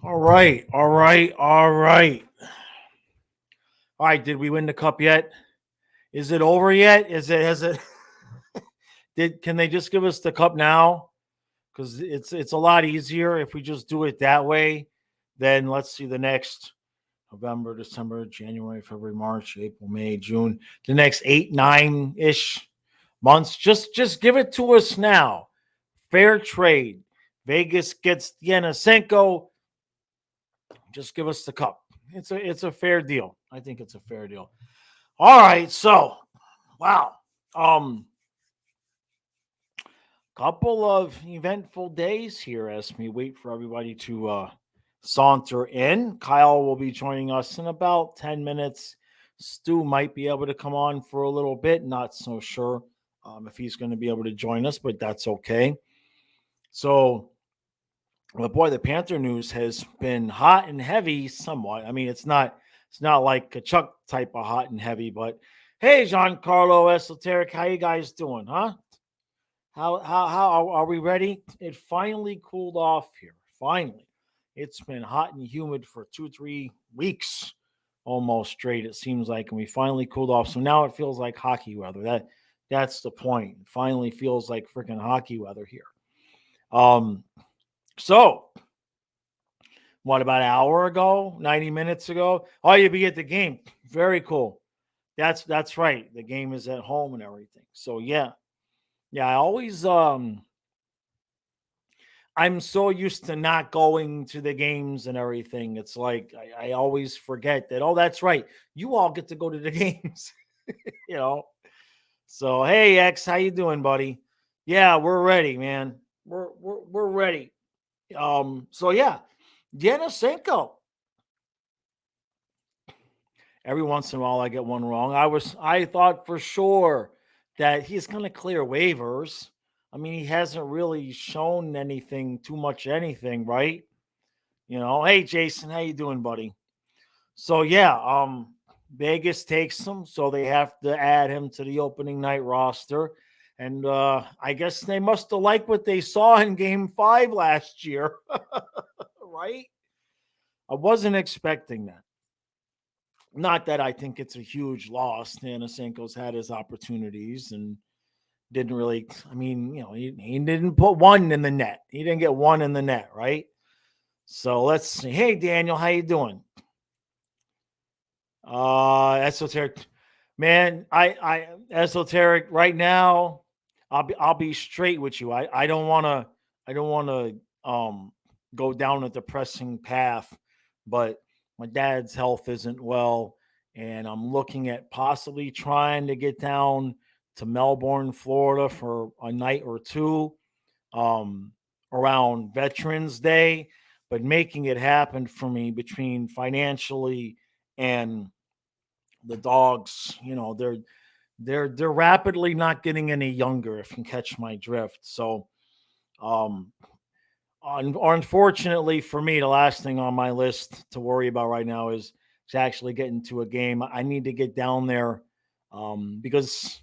All right, all right, all right. All right, did we win the cup yet? Is it over yet? Is it has it did can they just give us the cup now? Because it's a lot easier if we just do it that way. Then let's see the next November, December, January, February, March, April, May, June, the next 8, 9 ish months. Just give it to us now. Fair trade. Vegas gets Yanasenko. Just give us the cup. It's a fair deal. I think it's a fair deal. All right, so wow. Um Couple of eventful days here as we wait for everybody to saunter in. Kyle will be joining us in about 10 minutes. Stu might be able to come on for a little bit. Not so sure if he's going to be able to join us, but that's okay. So, well, boy, the Panther news has been hot and heavy somewhat. I mean, it's not like a Chuck type of hot and heavy, but hey, Giancarlo Esoteric, how you guys doing, huh? How are we ready? It finally cooled off here. Finally, it's been hot and humid for 2 3 weeks, almost straight. It seems like, and we finally cooled off. So now it feels like hockey weather. That's the point. It finally feels like freaking hockey weather here. Um, so what about an hour ago, 90 minutes ago? Oh, you'll be at the game. Very cool. That's right. The game is at home and everything. So yeah. I'm so used to not going to the games and everything. It's like I always forget that. Oh, that's right. You all get to go to the games, you know. So hey, X, how you doing, buddy? Yeah, we're ready, man. We're ready. So yeah, Yanasenko. Every once in a while, I get one wrong. I thought for sure that he's going to clear waivers. I mean, he hasn't really shown anything, too much anything, right? Hey Jason, how you doing, buddy? So yeah, Vegas takes him, so they have to add him to the opening night roster. And I guess they must have liked what they saw in game 5 last year, right? I wasn't expecting that. Not that I think it's a huge loss. Tanasenko's had his opportunities and didn't really, I mean, he didn't put one in the net. He didn't get one in the net, right? So let's see. Hey Daniel, how you doing? Esoteric, man. I esoteric right now. I'll be straight with you. I don't want to go down a depressing path, but my dad's health isn't well, and I'm looking at possibly trying to get down to Melbourne, Florida for a night or two um, around Veterans Day, but making it happen for me between financially and the dogs, they're rapidly not getting any younger, if you catch my drift. So um unfortunately for me, the last thing on my list to worry about right now is actually getting to a game. I need to get down there because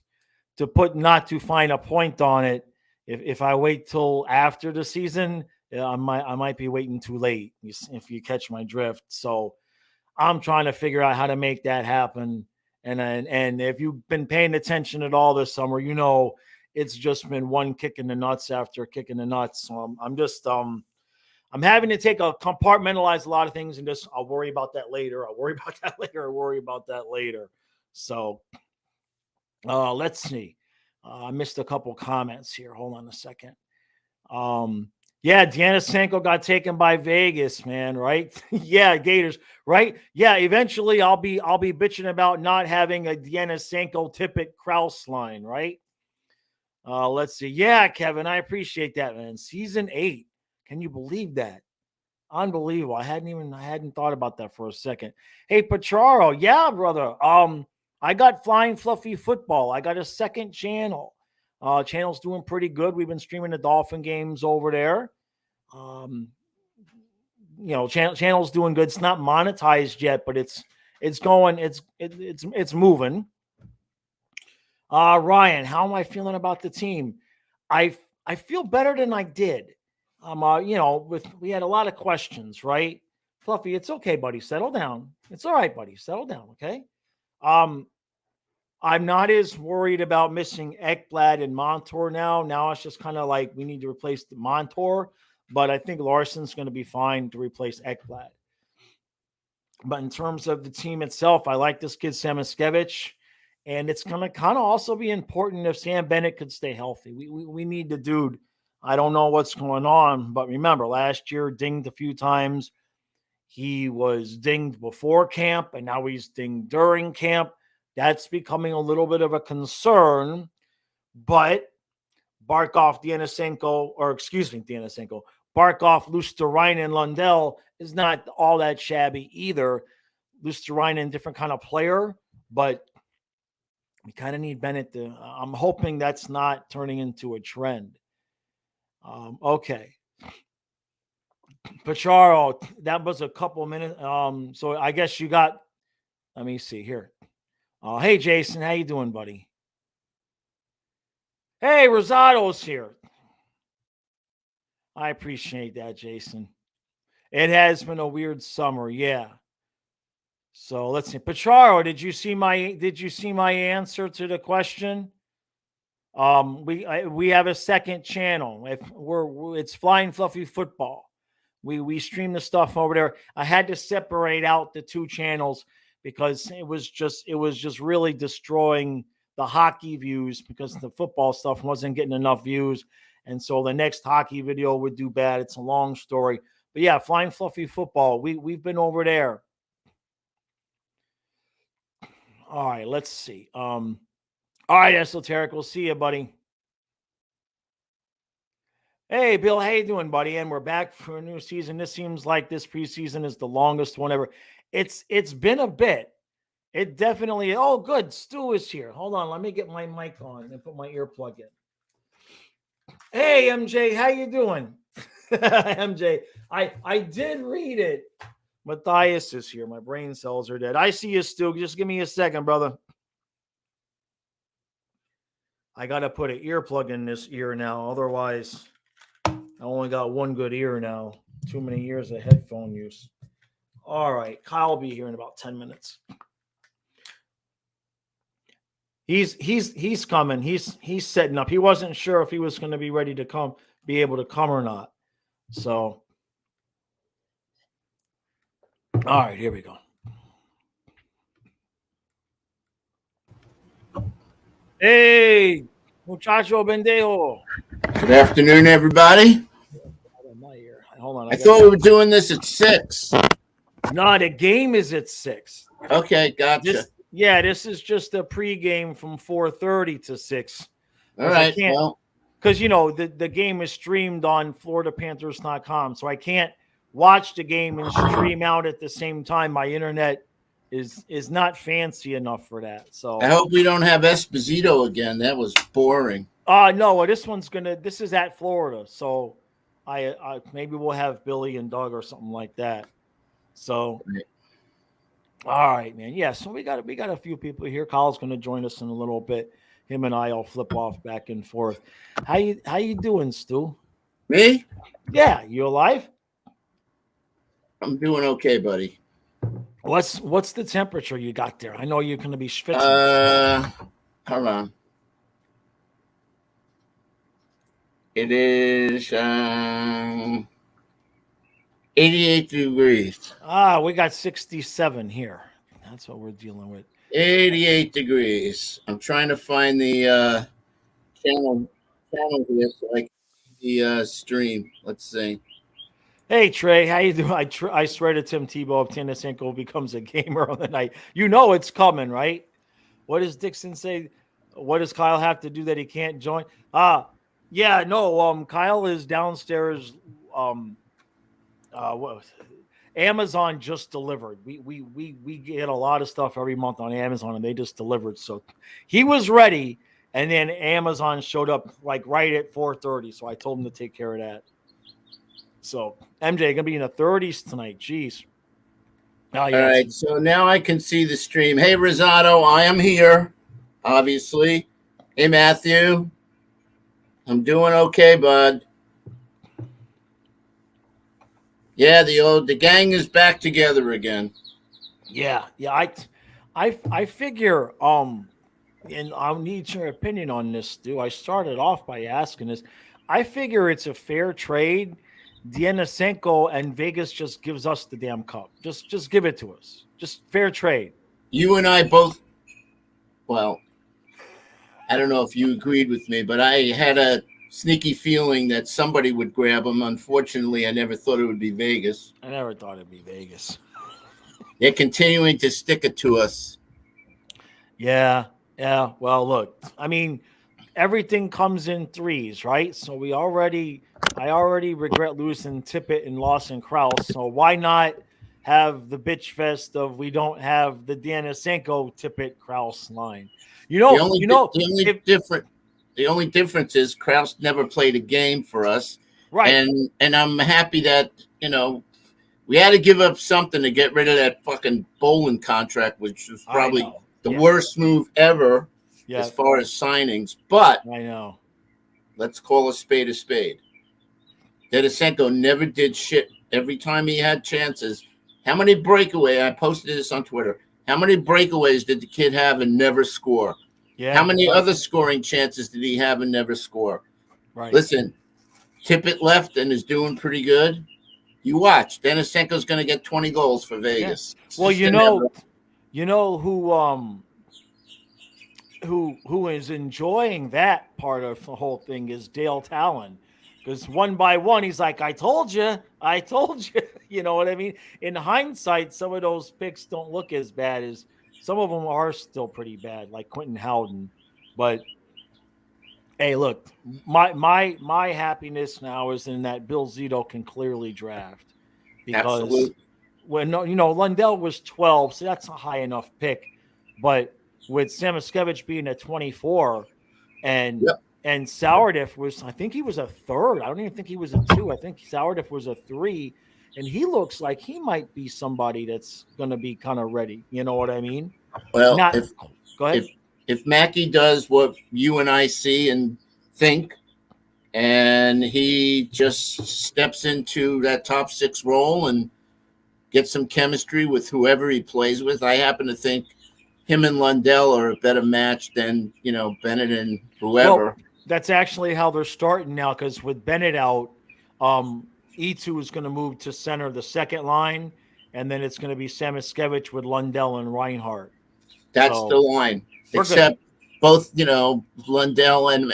to put not to find a point on it, if I wait till after the season, I might be waiting too late, if you catch my drift. So I'm trying to figure out how to make that happen. And if you've been paying attention at all this summer, it's just been one kick in the nuts after kick in the nuts. So I'm having to compartmentalize a lot of things and just I'll worry about that later. I'll worry about that later. I'll worry about that later. So let's see. I missed a couple comments here. Hold on a second. Yeah, Giannasenko got taken by Vegas, man, right? Yeah, Gators, right? Yeah, eventually I'll be bitching about not having a Giannasenko Tippett Kraus line, right? Let's see. Yeah, Kevin, I appreciate that, man. Season 8. Can you believe that? Unbelievable. I hadn't thought about that for a second. Hey, Petraro, yeah, brother. I got Flying Fluffy Football. I got a second channel. Channel's doing pretty good. We've been streaming the Dolphin games over there. Um, channel's doing good. It's not monetized yet, but it's going. It's moving. Ryan, how am I feeling about the team? I feel better than I did. We had a lot of questions, right? Fluffy, it's okay, buddy. Settle down. It's all right, buddy. Settle down, okay? Um, I'm not as worried about missing Ekblad and Montour now. Now it's just kind of like we need to replace the Montour, but I think Larson's going to be fine to replace Ekblad. But in terms of the team itself, I like this kid Samaskevich, and it's going to kind of also be important if Sam Bennett could stay healthy. We need the dude. I don't know what's going on, but remember last year dinged a few times. He was dinged before camp, and now he's dinged during camp. That's becoming a little bit of a concern, but Barkov, Barkov, Luosterainen, Lundell is not all that shabby either. Luosterainen, different kind of player, but we kind of need Bennett to. I'm hoping that's not turning into a trend. Okay. Pacharo, that was a couple minutes. So I guess you got. Let me see here. Hey, Jason, how you doing, buddy? Hey, Rosado's here. I appreciate that, Jason. It has been a weird summer, yeah. So let's see. Pacharo, did you see my answer to the question? We have a second channel. It's Flying Fluffy Football. We stream the stuff over there. I had to separate out the two channels because it was just really destroying the hockey views because the football stuff wasn't getting enough views. And so the next hockey video would do bad. It's a long story. But yeah, Flying Fluffy Football. We've been over there. All right, let's see. All right, Esoteric. We'll see you, buddy. Hey, Bill, how you doing, buddy? And we're back for a new season. This seems like this preseason is the longest one ever. It's been a bit. It definitely. Oh, good. Stu is here. Hold on. Let me get my mic on and put my earplug in. Hey, MJ, how you doing? MJ, I did read it. Matthias is here. My brain cells are dead. I see you, Stu. Just give me a second, brother. I got to put an earplug in this ear now. Otherwise, I only got one good ear now. Too many years of headphone use. All right. Kyle will be here in about 10 minutes. He's coming. He's setting up. He wasn't sure if he was going to be ready to be able to come or not. So, all right, here we go. Hey, muchacho bendejo. Good afternoon, everybody. Hold on. I thought we were doing this at 6. No, the game is at 6. Okay, gotcha. This is just a pregame from 4:30 to 6. All right. Because, the game is streamed on FloridaPanthers.com, so I can't watch the game and stream out at the same time. My internet is not fancy enough for that. So I hope we don't have Esposito again. That was boring. No, this is at Florida, so I maybe we'll have Billy and Doug or something like that. So right. All right, man. Yeah, so we got a few people here. Kyle's going to join us in a little bit. Him and I will flip off back and forth. How you doing, Stu? Me? Yeah, you alive? I'm doing okay, buddy. What's the temperature you got there? I know you're going to be schwitzing. Hold on. It is 88 degrees. We got 67 here. That's what we're dealing with. 88 degrees. I'm trying to find the channel here so I can see the stream. Let's see. Hey, Trey, how you doing? I swear to Tim Tebow, if Tanasenko becomes a gamer on the night, it's coming, right? What does Dixon say? What does Kyle have to do that he can't join? Kyle is downstairs. Amazon just delivered. We get a lot of stuff every month on Amazon, and they just delivered. So he was ready, and then Amazon showed up like right at 4:30. So I told him to take care of that. So MJ gonna be in the 30s tonight. Jeez. All right. So now I can see the stream. Hey, Rosado, I am here. Obviously. Hey, Matthew. I'm doing okay, bud. Yeah, the gang is back together again. Yeah, yeah. I figure. And I'll need your opinion on this, Stu. I started off by asking this. I figure it's a fair trade. Denisenko and Vegas just gives us the damn cup. Just give it to us. Just fair trade. You and I both. Well, I don't know if you agreed with me, but I had a sneaky feeling that somebody would grab him. Unfortunately, I never thought it would be Vegas. I never thought it'd be Vegas. They're continuing to stick it to us. Yeah, yeah. Well, look, I mean, everything comes in threes, right? So I already regret losing Tippett and Lawson Krause. So why not have the bitch fest of we don't have the Denisenko Tippett Krause line? The only the only if different the only difference is Kraus never played a game for us, right, and I'm happy that we had to give up something to get rid of that fucking Bolin contract, which was I probably know. the Yeah, worst move ever yeah, as far as signings. But I know. let's call a spade a spade. Denisenko never did shit. Every time he had chances, how many breakaway? I posted this on Twitter. How many breakaways did the kid have and never score? How Yeah, many other scoring chances did he have and never score? right. Listen, Tippett left and is doing pretty good. You watch. Denisenko's going to get 20 goals for Yeah. Vegas. It's Well, just inevitable. you know who is enjoying that part of the whole thing is Dale Talon. Because one by one, he's like, I told you. You know what I mean? In hindsight, some of those picks don't look as bad as some of them are still pretty bad, like Quentin Howden. But hey, look, my happiness now is in that Bill Zito can clearly draft because Absolutely. when Lundell was 12, so that's a high enough pick. But with Samoskevich being a 24 and Yep. and Sourdiff was, I think he was a third. I don't even think he was a two. I think Sourdiff was a three. And he looks like he might be somebody that's going to be kind of ready. You know what I mean? Well, Not, go if ahead. if Mackey does what you and I see and think, and he just steps into that top six role and gets some chemistry with whoever he plays with, I happen to think him and Lundell are a better match than Bennett and Well, whoever. that's actually how they're starting now because with Bennett out, E2 is going to move to center the second line, and then it's going to be Samoskevich with Lundell and Reinhardt. That's the So line. we're good. Except both, Lundell and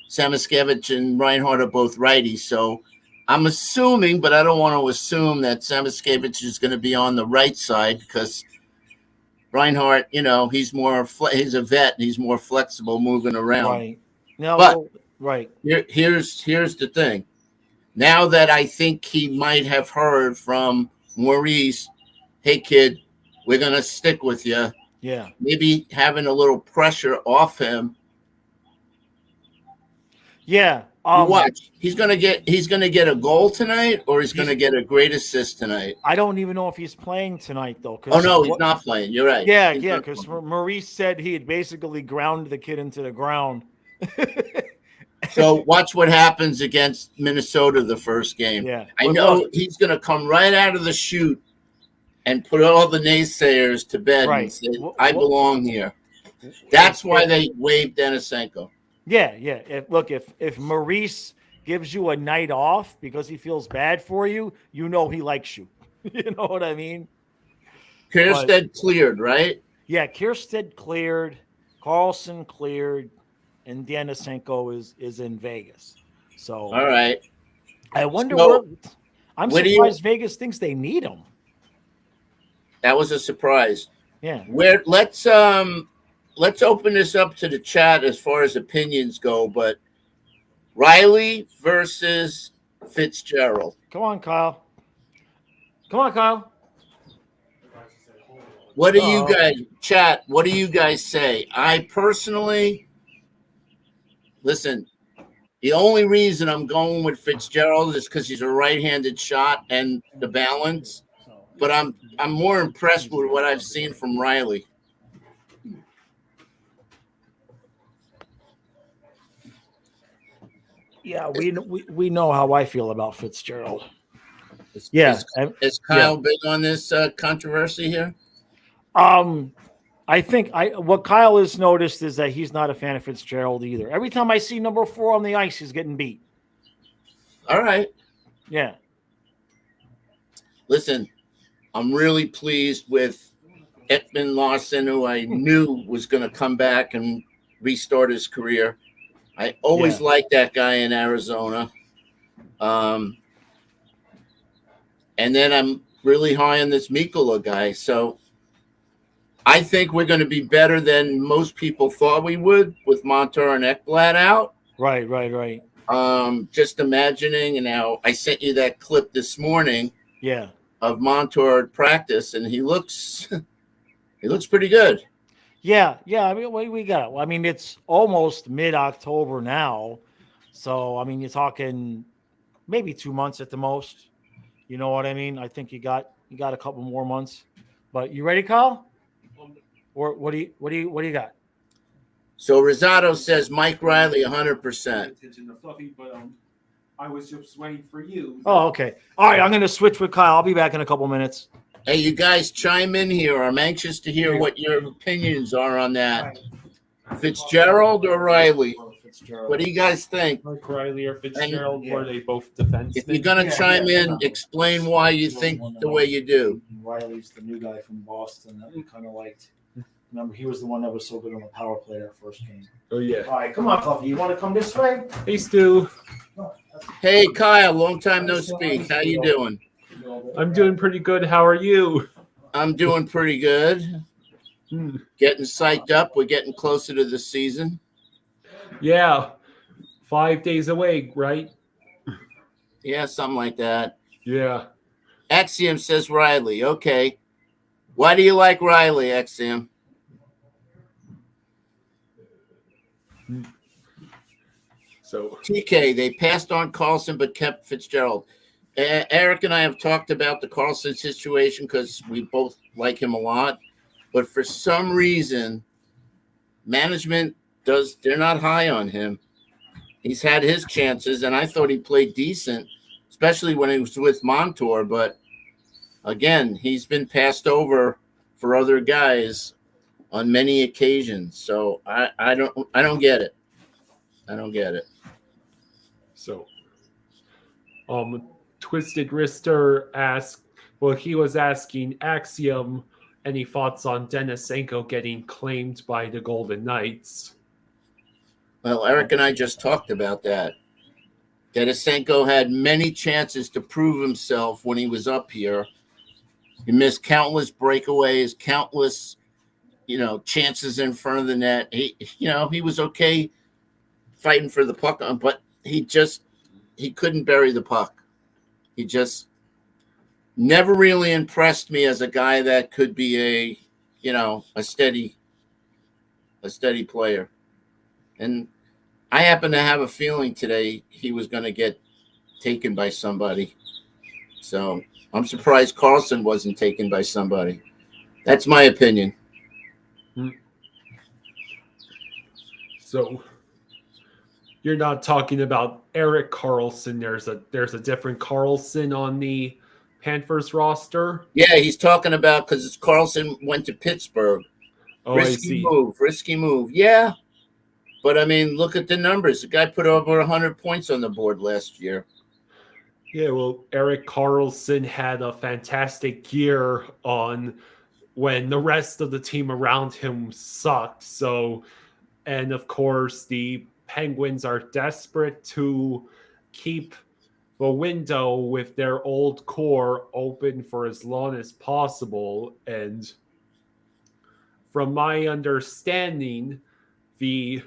Samoskevich and Reinhardt are both righties. So I'm assuming, but I don't want to assume that Samoskevich is going to be on the right side because Reinhardt, he's he's a vet. He's more flexible moving around. Right. Now, But well, right. here's the thing. Now that I think he might have heard from Maurice, hey kid, we're gonna stick with you. Yeah. Maybe having a little pressure off him. Yeah. You watch. He's gonna get a goal tonight, or he's He's gonna get a great assist tonight. I don't even know if he's playing tonight though. Oh Cause no, he's not playing. You're right. yeah, He's yeah. not Because playing. Maurice said he had basically ground the kid into the ground. So watch what happens against Minnesota the first game. Yeah. I But know look, he's gonna come right out of the chute and put all the naysayers to bed and right. say, I belong here. That's why they waived Denisenko. Yeah, yeah. If Maurice gives you a night off because he feels bad for you, you know he likes you. You know what I mean? Kiersted cleared, right? Yeah, Kiersted cleared, Carlson cleared, and Denisenko is in Vegas. So All right. I wonder So I'm where do you? surprised Vegas thinks they need him. That was a surprise. Yeah. Let's open this up to the chat as far as opinions go. But Riley versus Fitzgerald. Come on, Kyle. Come on, Kyle. What do you guys chat? What do you guys say? I personally listen. The only reason I'm going with Fitzgerald is because he's a right-handed shot and the balance. But I'm more impressed with what I've seen from Riley. Yeah, we know how I feel about Fitzgerald. Yeah. Is Kyle big on this controversy here? I think what Kyle has noticed is that he's not a fan of Fitzgerald either. Every time I see number 4 on the ice, he's getting beat. All right. Yeah. Listen, I'm really pleased with Ekman Larson, who I knew was going to come back and restart his career. I always liked that guy in Arizona. And then I'm really high on this Mikkola guy. So I think we're going to be better than most people thought we would with Montour and Ekblad out. Right. Just imagining, and now I sent you that clip this morning. Yeah. Of Montour at practice, and he looks pretty good. Yeah. I mean, we got. I mean, it's almost mid-October now, so I mean, you're talking maybe 2 months at the most. You know what I mean? I think you got a couple more months. But you ready, Kyle? Or what do you got? So Rosado says Mike Riley 100%. I was just waiting for you. Oh, okay. All right, I'm going to switch with Kyle. I'll be back in a couple minutes. Hey, you guys chime in here. I'm anxious to hear what your opinions are on that. Fitzgerald or Riley? What do you guys think? Mike Riley or Fitzgerald, were they both defensemen? If you're going to chime in, explain why you think the way you do. Riley's the new guy from Boston that we kind of liked. Remember, he was the one that was so good on the power play that first game. Oh, yeah. All right, come on, Fluffy. You want to come this way? Hey, Stu. Hey, Kyle. Long time no speak. How you doing? I'm doing pretty good. How are you? I'm doing pretty good. Getting psyched up. We're getting closer to the season. Yeah. 5 days away, right? Yeah, something like that. Yeah. Axiom says Riley. Okay. Why do you like Riley, Axiom? So TK, they passed on Carlson but kept Fitzgerald. Eric and I have talked about the Carlson situation because we both like him a lot. But for some reason, management they're not high on him. He's had his chances, and I thought he played decent, especially when he was with Montour. But again, he's been passed over for other guys on many occasions. So I don't get it. I don't get it. So, Twisted Wrister asked, well, he was asking Axiom any thoughts on Denisenko getting claimed by the Golden Knights. Well, Eric and I just talked about that. Denisenko had many chances to prove himself when he was up here. He missed countless breakaways, countless, chances in front of the net. He was okay fighting for the puck, but he couldn't bury the puck. He just never really impressed me as a guy that could be a steady player. And I happen to have a feeling today he was going to get taken by somebody. So I'm surprised Carlson wasn't taken by somebody. That's my opinion. So you're not talking about Erik Karlsson. There's a different Karlsson on the Panthers roster. Yeah, he's talking about because Carlson went to Pittsburgh. Oh, risky move. Yeah. But, I mean, look at the numbers. The guy put over 100 points on the board last year. Yeah, well, Erik Karlsson had a fantastic year on when the rest of the team around him sucked. So, and of course, the Penguins are desperate to keep the window with their old core open for as long as possible. And from my understanding, the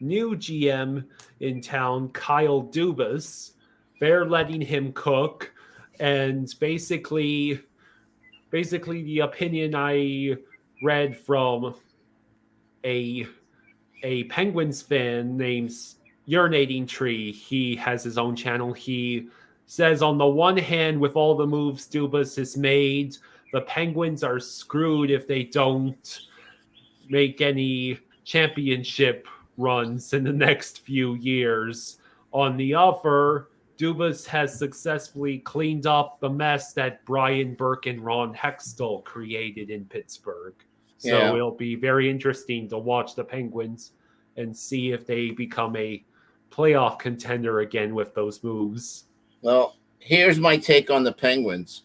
new GM in town, Kyle Dubas, they're letting him cook. And basically the opinion I read from a Penguins fan named Urinating Tree, he has his own channel. He says, on the one hand, with all the moves Dubas has made, the Penguins are screwed if they don't make any championship runs in the next few years. On the other, Dubas has successfully cleaned up the mess that Brian Burke and Ron Hextall created in Pittsburgh. So it'll be very interesting to watch the Penguins and see if they become a playoff contender again with those moves. Well, here's my take on the Penguins.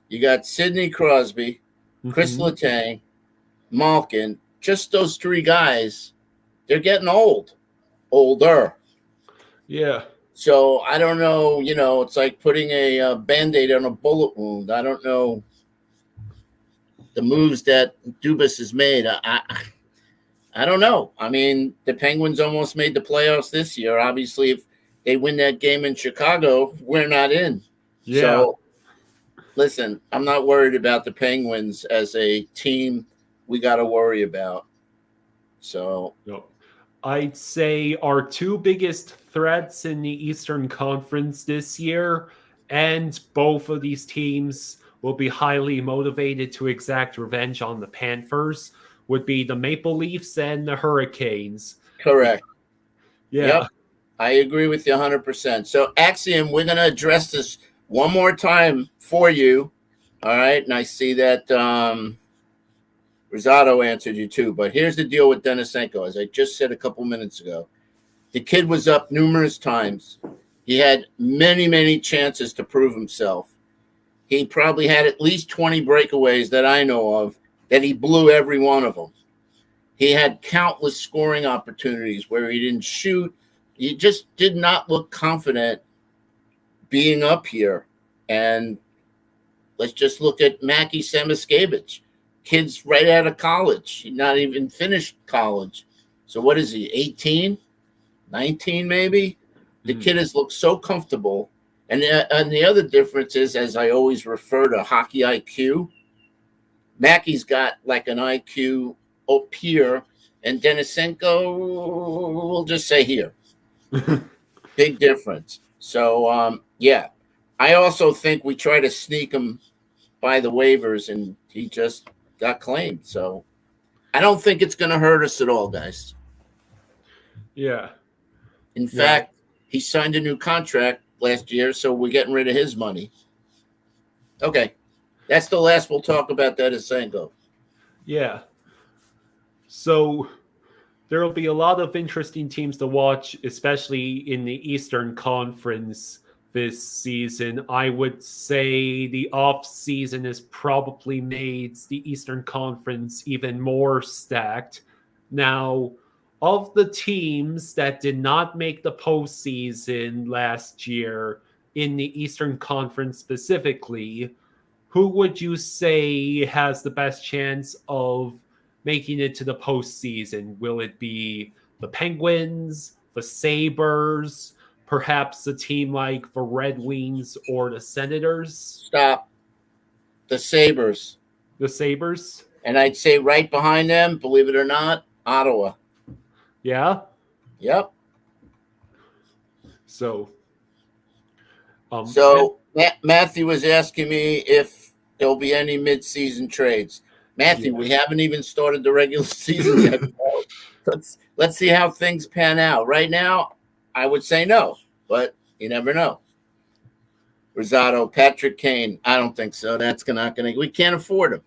You got Sidney Crosby, Chris Letang, Malkin, just those three guys. They're getting older. Yeah. So I don't know, it's like putting a Band-Aid on a bullet wound. I don't know the moves that Dubas has made. I don't know. I mean, the Penguins almost made the playoffs this year. Obviously, if they win that game in Chicago, we're not in. Yeah. So, listen, I'm not worried about the Penguins as a team we got to worry about. So, no. I'd say our two biggest threats in the Eastern Conference this year, and both of these teams will be highly motivated to exact revenge on the Panthers, would be the Maple Leafs and the Hurricanes. Correct. Yeah. Yep. I agree with you 100%. So, Axiom, we're going to address this one more time for you. All right. And I see that Rosado answered you too. But here's the deal with Denisenko. As I just said a couple minutes ago, the kid was up numerous times. He had many, many chances to prove himself. He probably had at least 20 breakaways that I know of that he blew every one of them. He had countless scoring opportunities where he didn't shoot. He just did not look confident being up here. And let's just look at Mackie Samoskevich. Kid's right out of college. He not even finished college. So what is he, 18, 19 maybe? The kid has looked so comfortable. And the other difference is, as I always refer to hockey IQ, Mackey's got like an IQ up here, and Denisenko, we'll just say here. Big difference. So, yeah. I also think we try to sneak him by the waivers, and he just got claimed. So I don't think it's going to hurt us at all, guys. Yeah. In fact, he signed a new contract last year, so we're getting rid of his money. Okay. That's the last we'll talk about Denisenko. Yeah. So there will be a lot of interesting teams to watch, especially in the Eastern Conference this season. I would say the off season has probably made the Eastern Conference even more stacked. Now, of the teams that did not make the postseason last year in the Eastern Conference specifically, who would you say has the best chance of making it to the postseason? Will it be the Penguins, the Sabres, perhaps a team like the Red Wings or the Senators? Stop. The Sabres. The Sabres? And I'd say right behind them, believe it or not, Ottawa. Yeah? Yep. So, Matthew was asking me if there'll be any mid-season trades. Matthew, we haven't even started the regular season yet. Let's see how things pan out. Right now, I would say no, but you never know. Rosado, Patrick Kane, I don't think so. We can't afford him.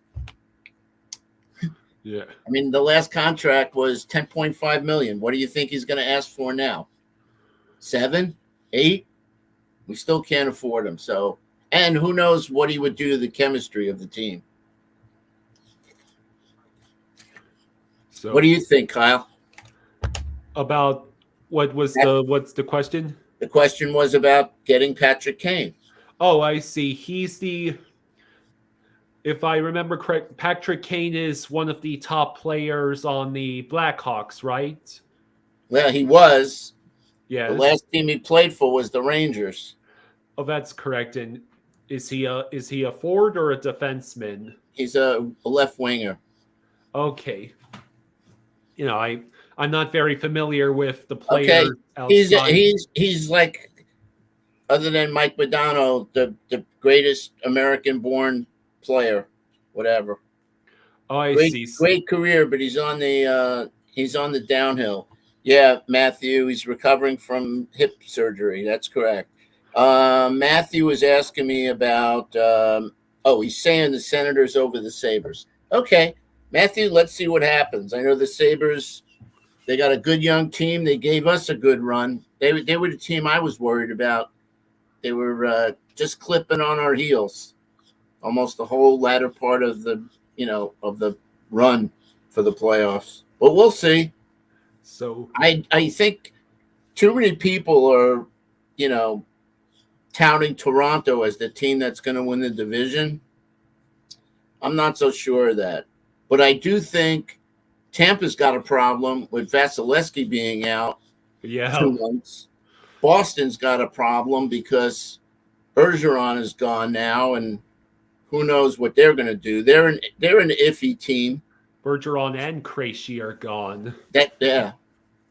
Yeah. I mean, the last contract was $10.5 million. What do you think he's going to ask for now? 7, 8? We still can't afford him. So, and who knows what he would do to the chemistry of the team. So, what do you think, Kyle? About what's the question? The question was about getting Patrick Kane. Oh, I see. If I remember correct, Patrick Kane is one of the top players on the Blackhawks, right? Well, he was. Yeah. The last team he played for was the Rangers. Oh, that's correct. And is he a forward or a defenseman? He's a left winger. Okay. I'm not very familiar with the players outside. He's like, other than Mike Modano, the greatest American-born player, whatever. Oh, I see. Great career, but he's on the downhill. Yeah, Matthew, he's recovering from hip surgery. That's correct. Matthew was asking me about. He's saying the Senators over the Sabres. Okay, Matthew, let's see what happens. I know the Sabres. They got a good young team. They gave us a good run. They were the team I was worried about. They were just clipping on our heels almost the whole latter part of the run for the playoffs. But we'll see. So I think too many people are, touting Toronto as the team that's going to win the division. I'm not so sure of that. But I do think Tampa's got a problem with Vasilevsky being out yeah, 2 months. Boston's got a problem because Bergeron is gone now, and who knows what they're going to do. They're an iffy team. Bergeron and Krejci are gone. Yeah.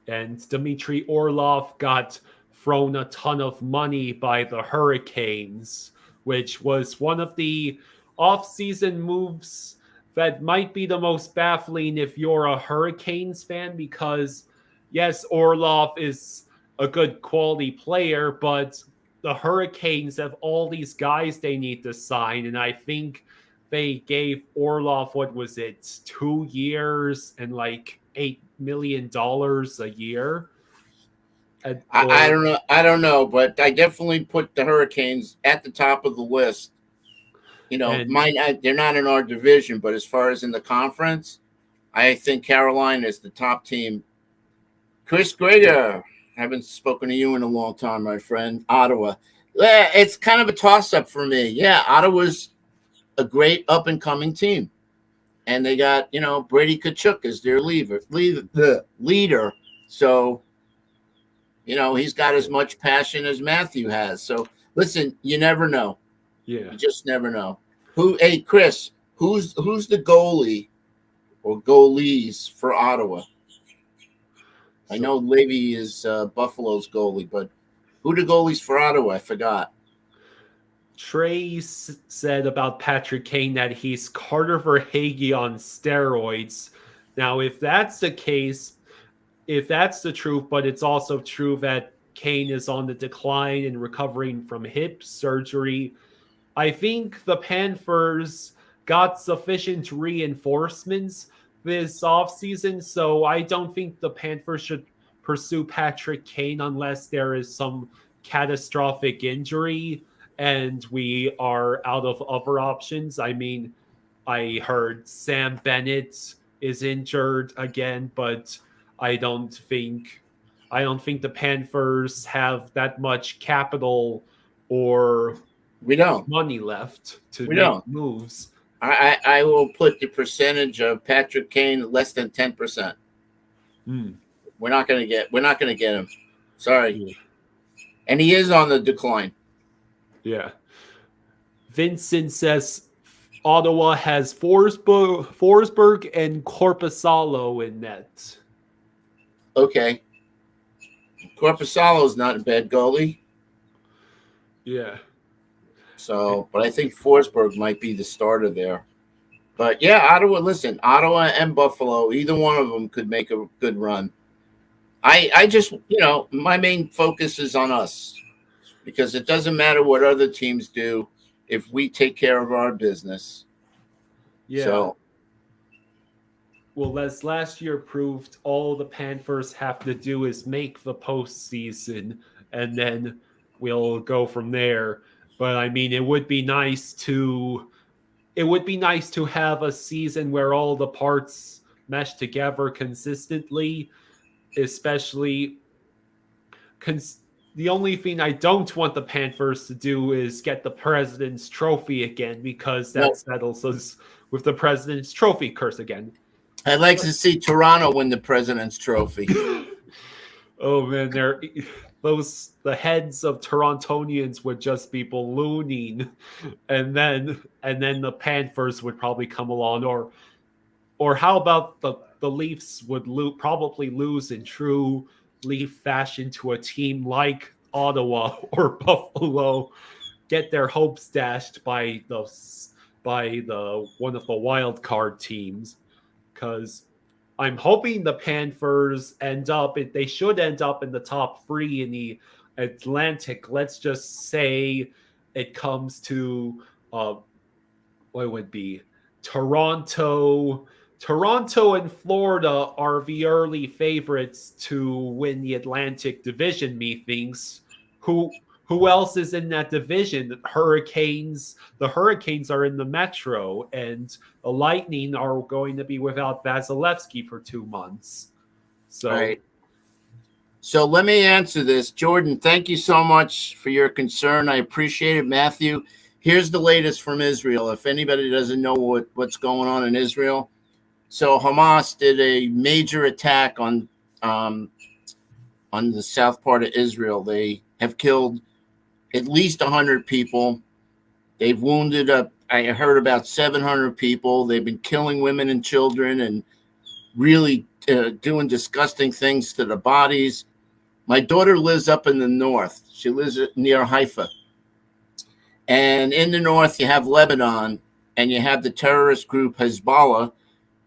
And Dmitry Orlov got thrown a ton of money by the Hurricanes, which was one of the off-season moves that might be the most baffling if you're a Hurricanes fan, because yes, Orlov is a good quality player, but the Hurricanes have all these guys they need to sign, and I think they gave Orlov, what was it, 2 years and like $8 million a year. I don't know. I don't know, but I definitely put the Hurricanes at the top of the list. They're not in our division, but as far as in the conference, I think Carolina is the top team. Chris Greger, I haven't spoken to you in a long time, my friend. Ottawa. It's kind of a toss-up for me. Yeah, Ottawa's a great up-and-coming team. And they got, Brady Tkachuk as their leader. So, he's got as much passion as Matthew has. So, listen, you never know. Yeah. You just never know. Hey, Chris, who's the goalie or goalies for Ottawa? I know Levy is Buffalo's goalie, but who the goalies for Ottawa? I forgot. Trey said about Patrick Kane that he's Carter Verhaeghe on steroids. Now, if that's the case, if that's the truth, but it's also true that Kane is on the decline and recovering from hip surgery, I think the Panthers got sufficient reinforcements this offseason, so I don't think the Panthers should pursue Patrick Kane unless there is some catastrophic injury and we are out of other options. I mean, I heard Sam Bennett is injured again, but I don't think the Panthers have that much capital or money left to make moves. I will put the percentage of Patrick Kane less than 10%. We're not going to get him. Sorry. Yeah. And he is on the decline. Yeah. Vincent says Ottawa has Forsberg and Korpisalo in net. Okay. Korpisalo's not a bad goalie. Yeah. So, but I think Forsberg might be the starter there. But yeah, Ottawa and Buffalo, either one of them could make a good run. I just, my main focus is on us because it doesn't matter what other teams do if we take care of our business. Yeah. So, well, as last year proved, all the Panthers have to do is make the postseason, and then we'll go from there. But I mean, it would be nice to have a season where all the parts mesh together consistently, especially the only thing I don't want the Panthers to do is get the President's Trophy again, because that settles us with the President's Trophy curse again. I'd like to see Toronto win the President's Trophy. Oh man, the heads of Torontonians would just be ballooning, and then the Panthers would probably come along, or how about the Leafs would probably lose in true Leaf fashion to a team like Ottawa or Buffalo, get their hopes dashed by the one of the wild card teams, because I'm hoping the Panthers they should end up in the top 3 in the Atlantic, let's just say it comes to what would be Toronto. Toronto and Florida are the early favorites to win the Atlantic Division, methinks. Who else is in that division? Hurricanes. The Hurricanes are in the Metro, and the Lightning are going to be without Vasilevsky for 2 months. So, right. So let me answer this. Jordan, thank you so much for your concern. I appreciate it. Matthew, here's the latest from Israel. If anybody doesn't know what's going on in Israel, so Hamas did a major attack on the south part of Israel. They have killed at least 100 people. They've wounded up, I heard, about 700 people. They've been killing women and children and really doing disgusting things to the bodies. My daughter lives up in the north. She lives near Haifa. And in the north, you have Lebanon, and you have the terrorist group Hezbollah,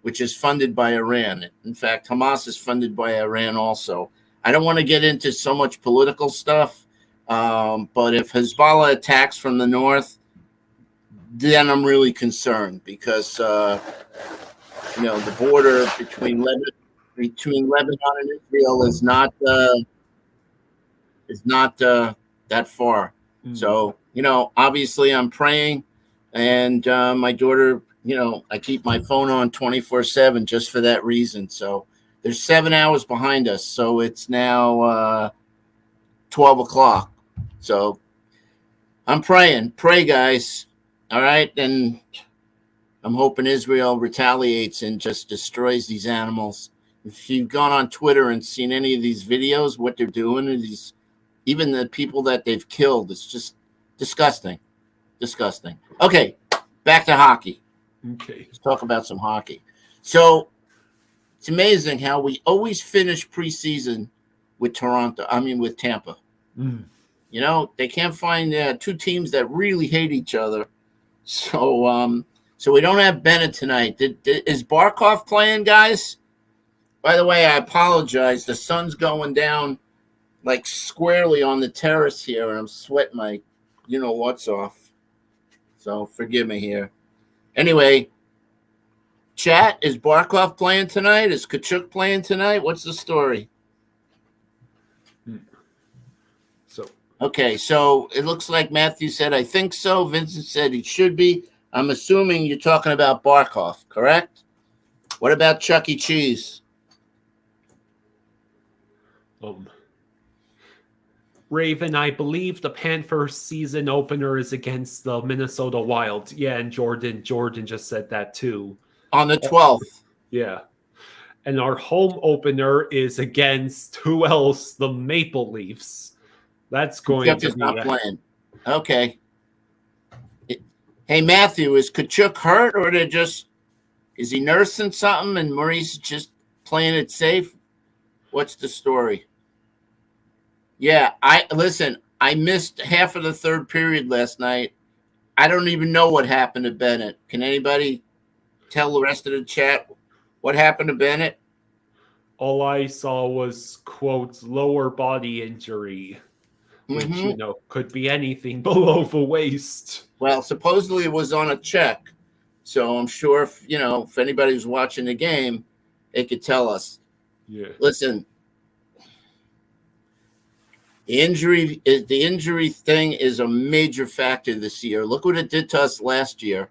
which is funded by Iran. In fact, Hamas is funded by Iran also. I don't want to get into so much political stuff, but if Hezbollah attacks from the north, then I'm really concerned because, the border between Lebanon and Israel is not that far. So, obviously I'm praying, and my daughter, I keep my phone on 24/7 just for that reason. So there's 7 hours behind us. So it's now 12 o'clock. So I'm praying. Pray, guys. All right. And I'm hoping Israel retaliates and just destroys these animals. If you've gone on Twitter and seen any of these videos, what they're doing, and even the people that they've killed, it's just disgusting. Disgusting. Okay, back to hockey. Okay. Let's talk about some hockey. So it's amazing how we always finish preseason with with Tampa. They can't find two teams that really hate each other. So we don't have Bennett tonight. Is Barkov playing, guys? By the way, I apologize. The sun's going down like squarely on the terrace here, and I'm sweating my what's off. So forgive me here. Anyway, chat, is Barkov playing tonight? Is Tkachuk playing tonight? What's the story? Okay, so it looks like Matthew said, I think so. Vincent said he should be. I'm assuming you're talking about Barkov, correct? What about Chuck E. Cheese? Raven, I believe the Panthers season opener is against the Minnesota Wild. Yeah, and Jordan just said that too. On the 12th. Yeah. And our home opener is against who else? The Maple Leafs. That's going to be not playing. Okay. Hey, Matthew, is Tkachuk hurt, or is he nursing something and Maurice just playing it safe? What's the story? Yeah, I missed half of the third period last night. I don't even know what happened to Bennett. Can anybody tell the rest of the chat what happened to Bennett? All I saw was, quote, lower body injury, which, could be anything below the waist. Well, supposedly it was on a check. So I'm sure if anybody's watching the game, they could tell us. Yeah. Listen, the injury thing is a major factor this year. Look what it did to us last year.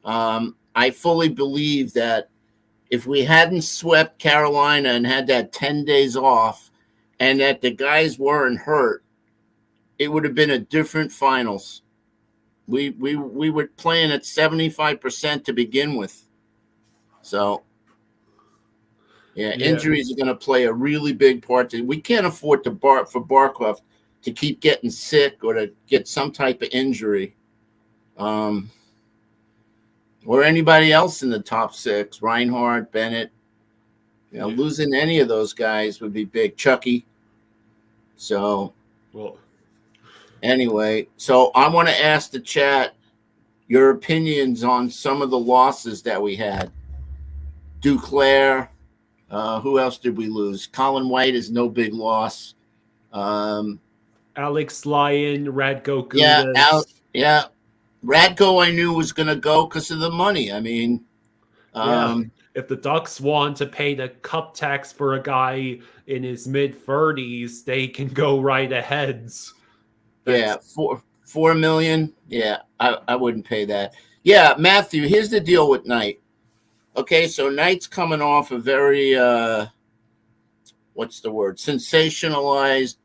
I fully believe that if we hadn't swept Carolina and had that 10 days off and that the guys weren't hurt, it would have been a different finals. We were playing at 75% to begin with. So, injuries are going to play a really big part. We can't afford for Barkov to keep getting sick or to get some type of injury. Or anybody else in the top six, Reinhardt, Bennett. Losing any of those guys would be big. Chucky. So, anyway, so I want to ask the chat your opinions on some of the losses that we had. Duclair. Who else did we lose? Colin White is no big loss. Alex Lyon, Radko Yeah, Gudas. yeah. Radko I knew was going to go because of the money. I mean, Yeah. If the Ducks want to pay the cup tax for a guy in his mid-30s, they can go right ahead. yeah, 4 million. Yeah, I wouldn't pay that. Yeah, Matthew, here's the deal with Knight. Okay, so Knight's coming off a very what's the word? Sensationalized,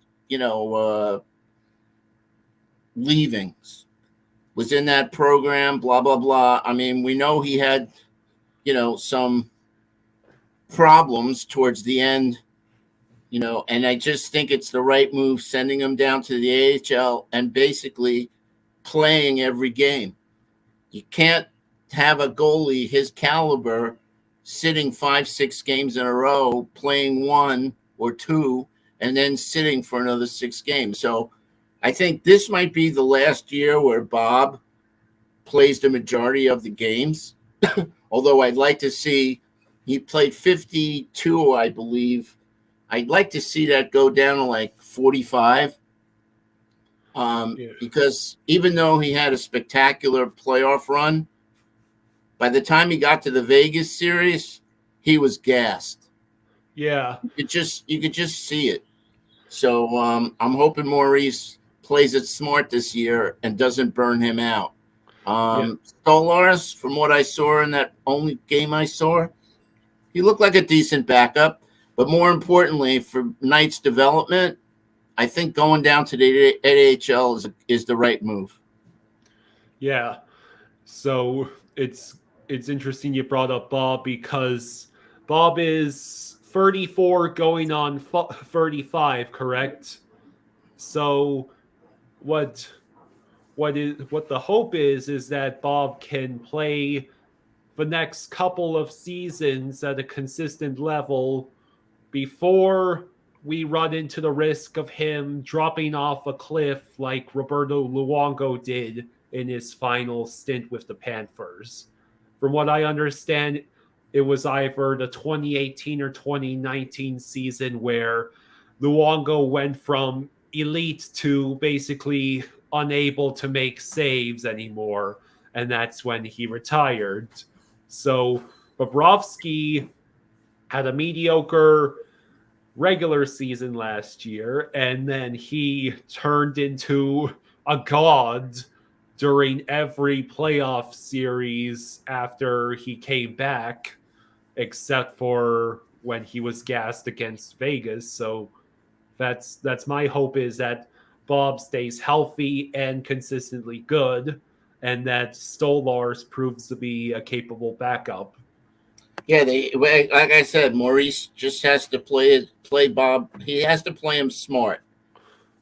leavings. Was in that program, blah blah blah. I mean, we know he had, some problems towards the end, and I just think it's the right move sending him down to the AHL and basically playing every game. You can't have a goalie his caliber sitting 5-6 games in a row, playing 1 or 2, and then sitting for another 6 games. So I think this might be the last year where Bob plays the majority of the games. Although I'd like to see, he played 52, I believe. I'd like to see that go down to like 45. Because even though he had a spectacular playoff run, by the time he got to the Vegas series, he was gassed. Yeah. You could just see it. So I'm hoping Maurice plays it smart this year and doesn't burn him out. Stolarz, from what I saw in that only game I saw, he looked like a decent backup. But more importantly, for Knight's development, I think going down to the AHL is the right move. Yeah. So it's interesting you brought up Bob, because Bob is 34 going on 35, correct? So what the hope is that Bob can play the next couple of seasons at a consistent level before we run into the risk of him dropping off a cliff like Roberto Luongo did in his final stint with the Panthers. From what I understand, it was either the 2018 or 2019 season where Luongo went from elite to basically unable to make saves anymore, and that's when he retired. So Bobrovsky had a mediocre regular season last year, and then he turned into a god during every playoff series after he came back, except for when he was gassed against Vegas. So that's my hope, is that Bob stays healthy and consistently good, and that Stolarz proves to be a capable backup. Yeah, like I said, Maurice just has to play Bob. He has to play him smart.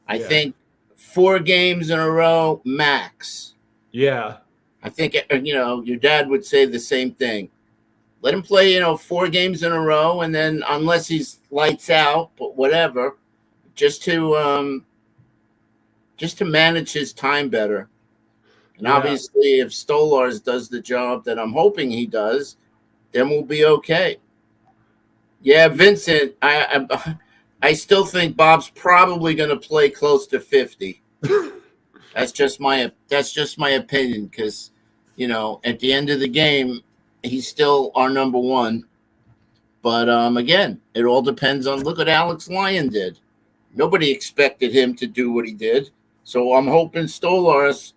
I think 4 games in a row max. Yeah. I think your dad would say the same thing. Let him play 4 games in a row, and then unless he's lights out, but whatever, just to manage his time better. And obviously, if Stolarz does the job that I'm hoping he does, then we'll be okay. Yeah, Vincent, I still think Bob's probably going to play close to 50. That's just my opinion, because at the end of the game, he's still our number one. But again, it all depends on, look what Alex Lyon did. Nobody expected him to do what he did. So I'm hoping Stolarz,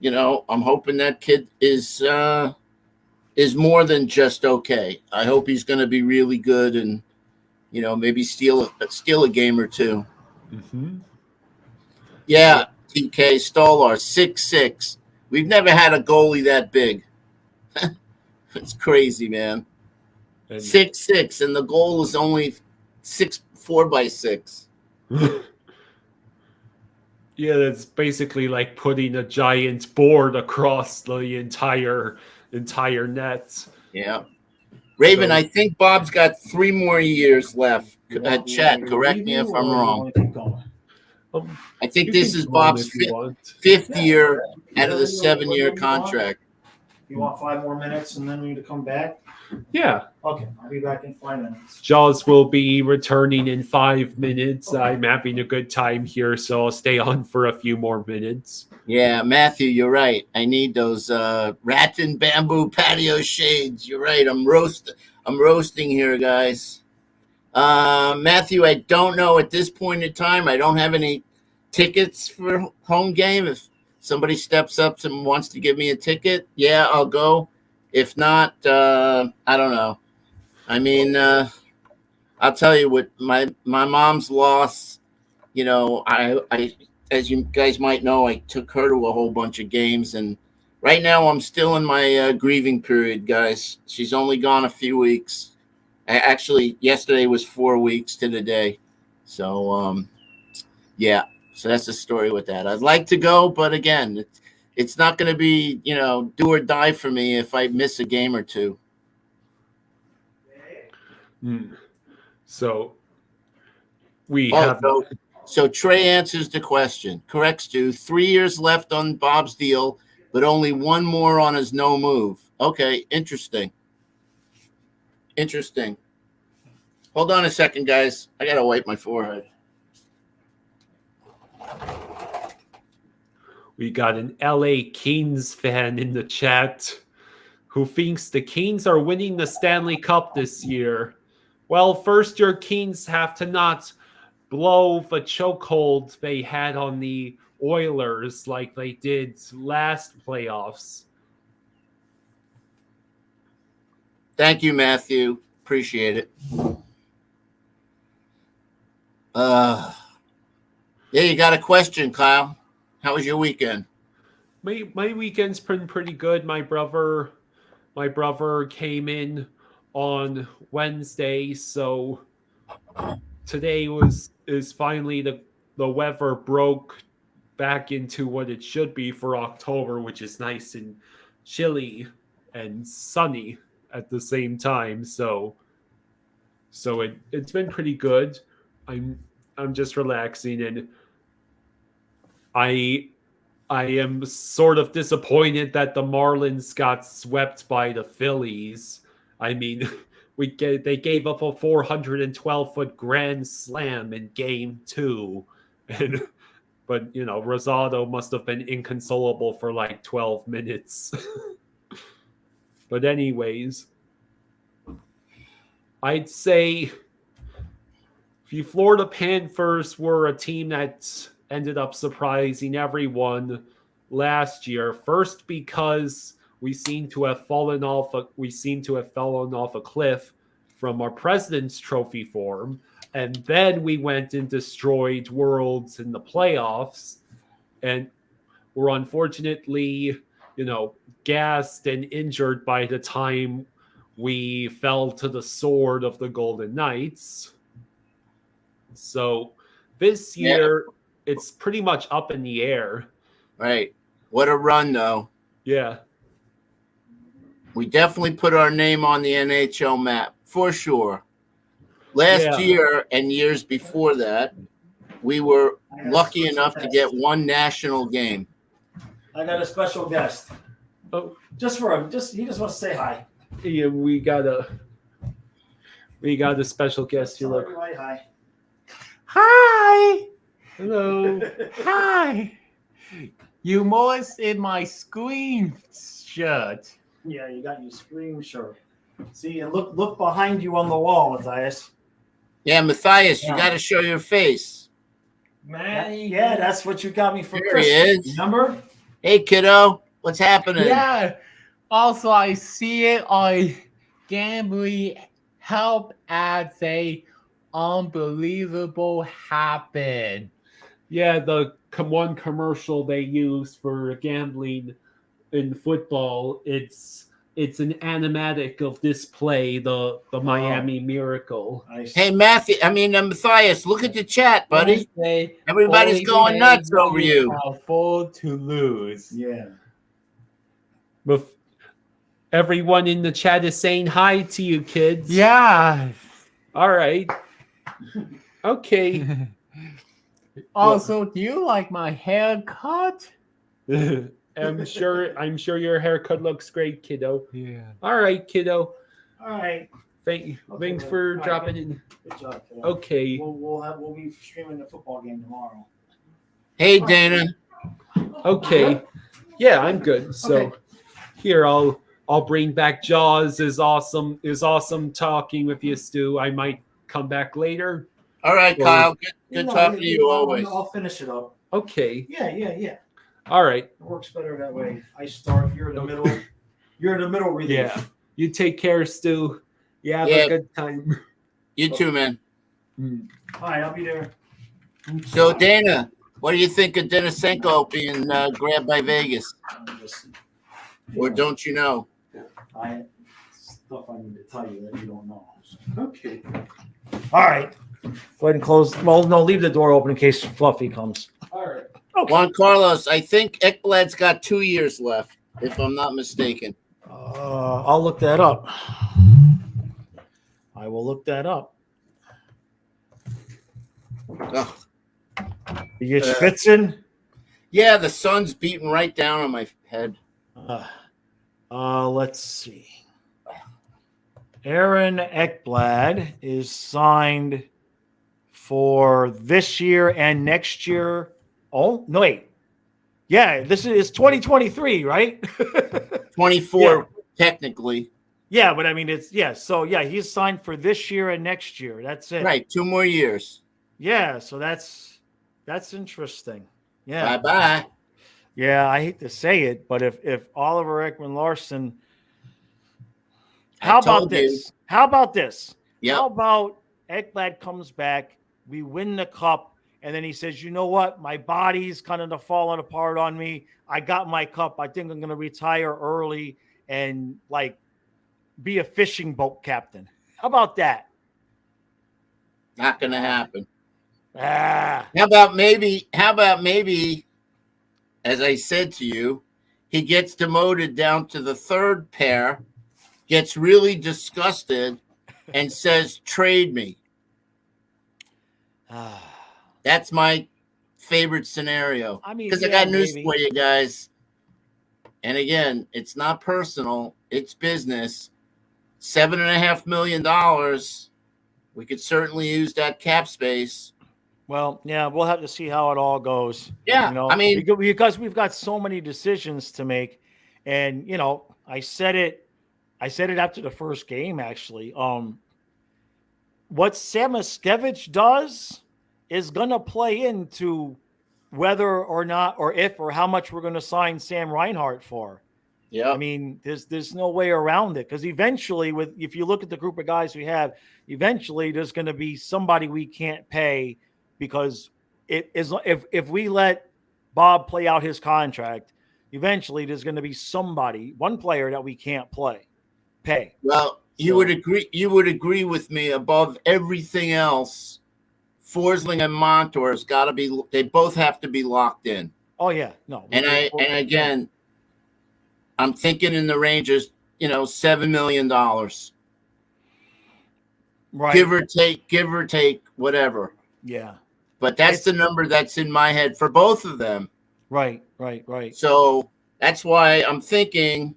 I'm hoping that kid is more than just okay. I hope he's going to be really good and, maybe steal a game or 2. Mm-hmm. Yeah, TK Stolarz, 6'6". We've never had a goalie that big. It's crazy, man. 6'6", and the goal is only 4x6. Yeah, that's basically like putting a giant board across the entire net. Yeah. Raven, I think Bob's got 3 more years left. Chat, correct me if I'm wrong. I think this is Bob's 5th year out of the 7-year contract. You want 5 more minutes and then we need to come back? Yeah. Okay, I'll be back in 5 minutes. Jaws will be returning in 5 minutes. Okay. I'm having a good time here, so I'll stay on for a few more minutes. Yeah, Matthew, you're right. I need those rattan bamboo patio shades. You're right. I'm roasting here, guys. Matthew, I don't know at this point in time. I don't have any tickets for home game. If somebody steps up and wants to give me a ticket, yeah, I'll go. If not, I don't know. I mean, I'll tell you what, my mom's loss, you know, I as you guys might know, I took her to a whole bunch of games, and right now I'm still in my grieving period, guys. She's only gone a few weeks. Actually, yesterday was 4 weeks to the day. So, yeah. So that's the story with that. I'd like to go, but again, it's not going to be, you know, do or die for me if I miss a game or two. So we have. So Trey answers the question. Correct, Stu. 3 years left on Bob's deal, but only 1 more on his no move. Okay, interesting. Interesting. Hold on a second, guys. I got to wipe my forehead. We got an LA Kings fan in the chat who thinks the Kings are winning the Stanley Cup this year. Well, first your Kings have to not blow the chokehold they had on the Oilers like they did last playoffs. Thank you, Matthew. Appreciate it. Yeah, you got a question, Kyle. How was your weekend? My weekend's been pretty good. My brother came in on Wednesday, so today is finally the weather broke back into what it should be for October, which is nice and chilly and sunny at the same time. So it's been pretty good. I'm just relaxing, and I am sort of disappointed that the Marlins got swept by the Phillies. I mean, they gave up a 412-foot grand slam in Game 2, but you know, Rosado must have been inconsolable for like 12 minutes. But anyways, I'd say the Florida Panthers were a team that ended up surprising everyone last year. First, because we seem to have fallen off a cliff from our President's Trophy form, and then we went and destroyed Worlds in the playoffs, and were unfortunately, you know, gassed and injured by the time we fell to the sword of the Golden Knights. So this year, it's pretty much up in the air. Right. What a run, though. Yeah. We definitely put our name on the NHL map, for sure. Last year and years before that, we were lucky enough to get 1 national game. I got a special guest. Oh, he just wants to say hi. Yeah, we got a special guest here. Look. Hi. Hi. Hello. Hi. You moist in my screen shirt. Yeah, you got your screen shirt. See, and look behind you on the wall, Matthias. Yeah, Matthias, you got to show your face. Man, yeah, that's what you got me for There Christmas. he is. Remember? Hey, kiddo, what's happening? Yeah. Also, I see it on Gambling Help as a unbelievable happen. Yeah, the one commercial they use for gambling in football, it's an animatic of this play, the Miami Miracle. Hey, Matthias, look at the chat, buddy. Everybody's going nuts over you. Afford to lose. Yeah. But everyone in the chat is saying hi to you, kids. Yeah. All right. Okay. Also, do you like my haircut? I'm sure your haircut looks great, kiddo. Yeah. All right, kiddo. All right. Thanks Okay, for all right, dropping in. Good job today. Okay. We'll be streaming the football game tomorrow. Hey, Dana. Okay. Yeah, I'm good. So Okay. here I'll bring back Jaws. Is awesome talking with you, Stu. I might come back later. All right, Or- Kyle. Good talking to you always. I'll finish it up. Okay. Yeah. All right. It works better that way. I start. You're in the middle. You're in the middle. Relief. Yeah. You take care, Stu. You have Yeah. a good time. You too, man. Mm. All right. I'll be there. So, Dana, what do you think of Denisenko being grabbed by Vegas? Or don't you know? I stuff I need to tell you that you don't know. Okay. All right. Go ahead and close. Well, no, leave the door open in case Fluffy comes. All right. Juan Carlos, I think Ekblad's got 2 years left, if I'm not mistaken. I'll look that up. I will look that up. Oh, You get Schwitzen? yeah, the sun's beating right down on my head. Let's see. Aaron Ekblad is signed for this year and next year. Oh, no, wait. Yeah, this is 2023, right? 24, technically. Yeah, but I mean, so he's signed for this year and next year. That's it. Right, 2 more years. Yeah, so that's interesting. Yeah. Bye-bye. Yeah, I hate to say it, but if Oliver Ekman-Larsson, how about this? How about this? Yep. How about Ekblad comes back, we win the cup, and then he says, you know what? My body's kind of falling apart on me. I got my cup. I think I'm going to retire early and like be a fishing boat captain. How about that? Not going to happen. Ah, How about maybe, as I said to you, he gets demoted down to the 3rd pair, gets really disgusted, and says, trade me. That's my favorite scenario. I mean, because I got news for you guys. And again, it's not personal. It's business. $7.5 million. We could certainly use that cap space. Well, yeah, we'll have to see how it all goes. Yeah, you know, I mean, because we've got so many decisions to make, and you know, I said it after the first game. Actually, what Samoskevich does is going to play into whether or not, or if, or how much we're going to sign Sam Reinhart for. yeah. I mean, there's no way around it, because eventually, if you look at the group of guys we have, eventually there's going to be somebody we can't pay, because it is if we let Bob play out his contract, eventually there's going to be one player that we can't pay. Well, you would agree with me, above everything else, Forsling and Montour's got to be. They both have to be locked in. Oh yeah, no. And again, I'm thinking in the range of $7 million, right? Give or take, whatever. Yeah. But that's the number that's in my head for both of them. Right. So that's why I'm thinking,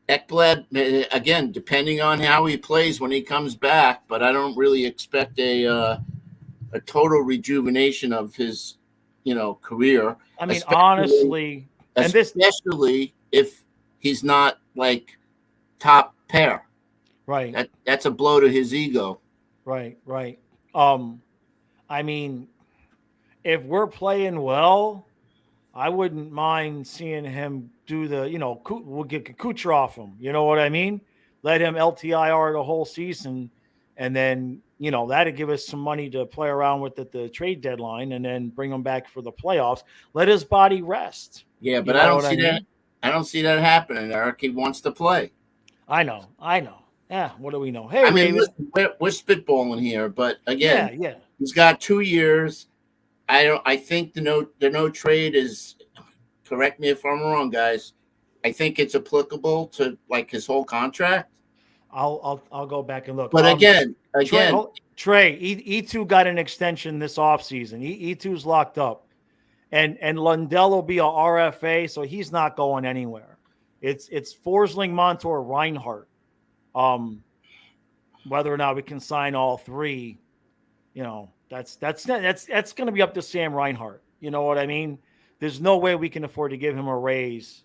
Ekblad, again, depending on how he plays when he comes back, but I don't really expect a total rejuvenation of his, career. I mean, honestly, especially if he's not like top pair. Right. That's a blow to his ego. Right. I mean, if we're playing well, I wouldn't mind seeing him do we'll get Kucherov him. You know what I mean? Let him LTIR the whole season, and then, that'd give us some money to play around with at the trade deadline, and then bring him back for the playoffs. Let his body rest. Yeah, but I don't see that. I don't see that happening, Eric. He wants to play. I know. Yeah, what do we know? Hey, I mean, listen, we're spitballing here, but again, yeah. He's got 2 years. I think the no trade is. Correct me if I'm wrong, guys. I think it's applicable to like his whole contract. I'll go back and look. But again, Trey, E2 got an extension this offseason. E2's locked up, and Lundell will be a RFA, so he's not going anywhere. It's Forsling, Montour, Reinhart. Whether or not we can sign all three, that's going to be up to Sam Reinhart. You know what I mean? There's no way we can afford to give him a raise.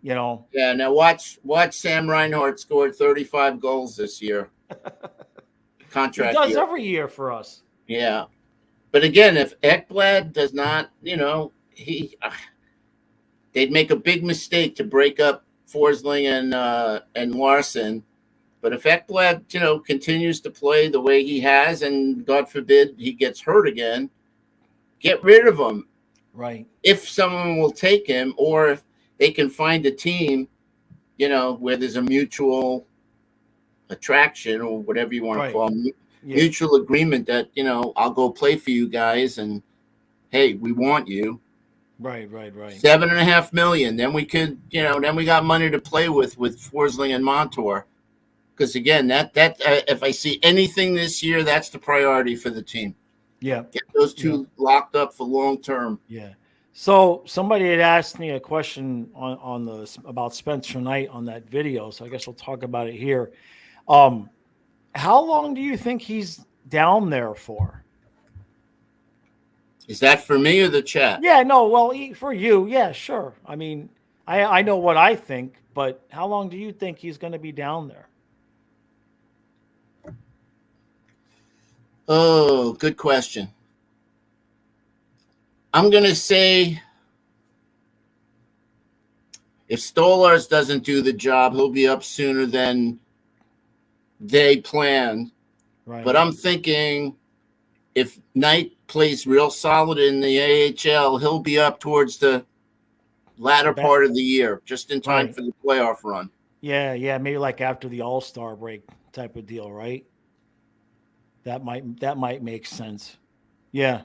Yeah. Now watch Sam Reinhart scored 35 goals this year. Contract. He does every year for us. Yeah. But again, if Ekblad does not, they'd make a big mistake to break up Forsling and Larson. But if Ekblad, continues to play the way he has, and God forbid he gets hurt again, get rid of him. Right. If someone will take him, or if they can find a team, where there's a mutual attraction or whatever you want to call them, mutual agreement that, I'll go play for you guys, and hey, we want you. Right. $7.5 million. Then we could, then we got money to play with Forsling and Montour. Because again, that if I see anything this year, that's the priority for the team. Yeah. Get those two locked up for long term. Yeah. So somebody had asked me a question about Spencer Knight on that video. So I guess we'll talk about it here. How long do you think he's down there for? Is that for me or the chat? Yeah, no, well, for you, yeah, sure. I mean, I know what I think, but how long do you think he's going to be down there? Oh, good question. I'm going to say if Stolarz doesn't do the job, he'll be up sooner than they planned. Right. But I'm thinking if Knight plays real solid in the AHL, he'll be up towards the latter part of the year, just in time for the playoff run. Yeah, maybe like after the All-Star break type of deal, right? That might make sense. Yeah,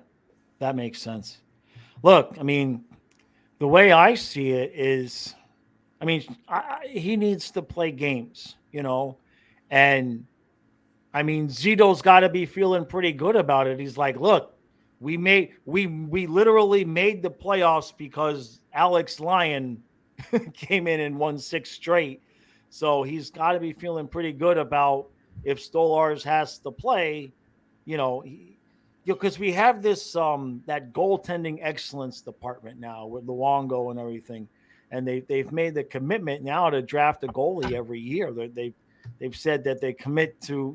that makes sense. Look, I mean, the way I see it is, I mean, he needs to play games, and I mean, Zito's got to be feeling pretty good about it. He's like, look, we literally made the playoffs because Alex Lyon came in and won 6 straight. So he's got to be feeling pretty good about if Stolarz has to play, because we have this that goaltending excellence department now with Luongo and everything, and they've made the commitment now to draft a goalie every year. They've said that they commit to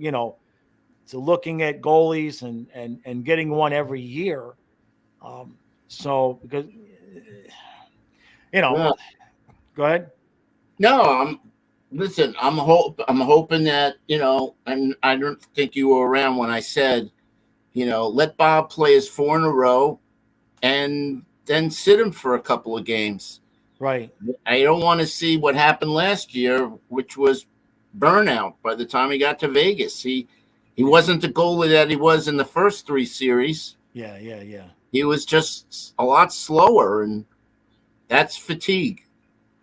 to looking at goalies and getting one every year. So because Well, go ahead. No, I'm hoping that, and I don't think you were around when I said, let Bob play his 4 in a row and then sit him for a couple of games. Right. I don't want to see what happened last year, which was burnout by the time he got to Vegas. He wasn't the goalie that he was in the first 3 series. Yeah. He was just a lot slower, and that's fatigue,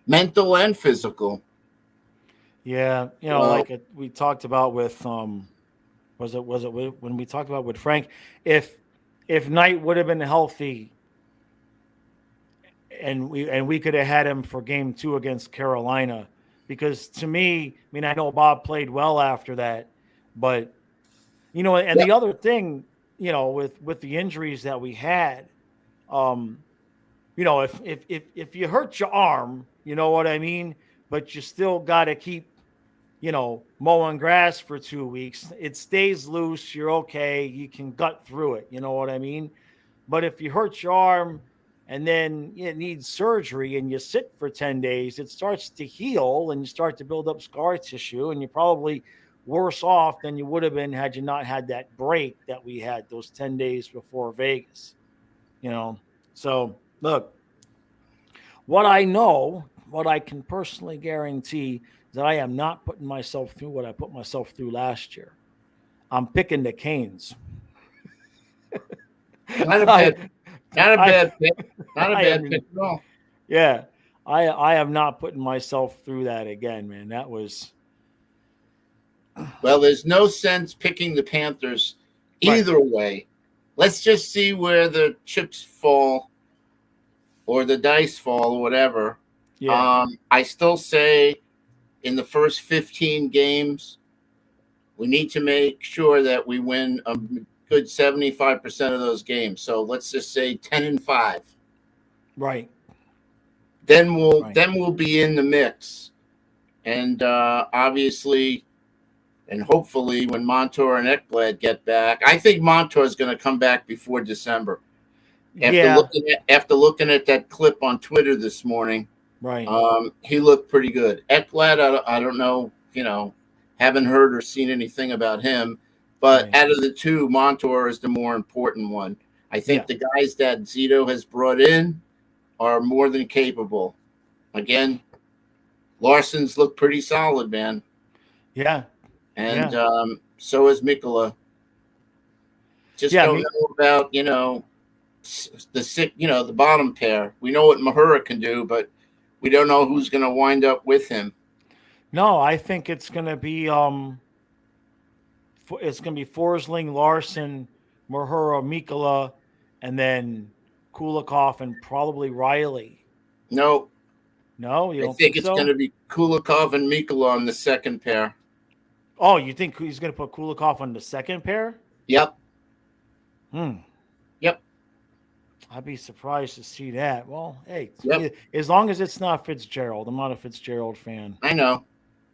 mental and physical. Yeah, like we talked about with was it when we talked about with Frank, if Knight would have been healthy and we could have had him for game 2 against Carolina, because to me, I mean, I know Bob played well after that, but the other thing, with the injuries that we had, if you hurt your arm, you know what I mean, but you still got to keep mowing grass for 2 weeks. It stays loose. You're okay. You can gut through it. You know what I mean? But if you hurt your arm and then it needs surgery and you sit for 10 days, it starts to heal and you start to build up scar tissue, and you're probably worse off than you would have been had you not had that break that we had those 10 days before Vegas. So look, what I can personally guarantee that I am not putting myself through what I put myself through last year. I'm picking the Canes. Not a bad pick. Not a bad pick at all. Yeah. I am not putting myself through that again, man. That was. Well, there's no sense picking the Panthers either way. Let's just see where the chips fall or the dice fall or whatever. Yeah. I still say in the first 15 games, we need to make sure that we win a good 75% of those games. So let's just say 10-5. Right. Then Right. we'll be in the mix. And obviously, and hopefully, when Montour and Ekblad get back, I think Montour is going to come back before December. Yeah. After looking at that clip on Twitter this morning, Right. he looked pretty good. Ekblad, I don't know, haven't heard or seen anything about him. But Right. out of the two, Montour is the more important one. I think Yeah. the guys that Zito has brought in are more than capable. Again, Larson's looked pretty solid, man. Yeah. And Yeah. so is Mikola. Just Yeah. don't know about, the bottom pair. We know what Mahura can do, but we don't know who's going to wind up with him. No, I think it's going to be Forsling, Larson, Mahura, Mikola, and then Kulikov and probably Riley. No, No, you I don't think think it's so? going to be Kulikov and Mikola on the second pair. Oh, you think he's going to put Kulikov on the second pair? Yep. Yep. I'd be surprised to see that. Well, hey, Yep. as long as it's not Fitzgerald. I'm not a Fitzgerald fan. I know.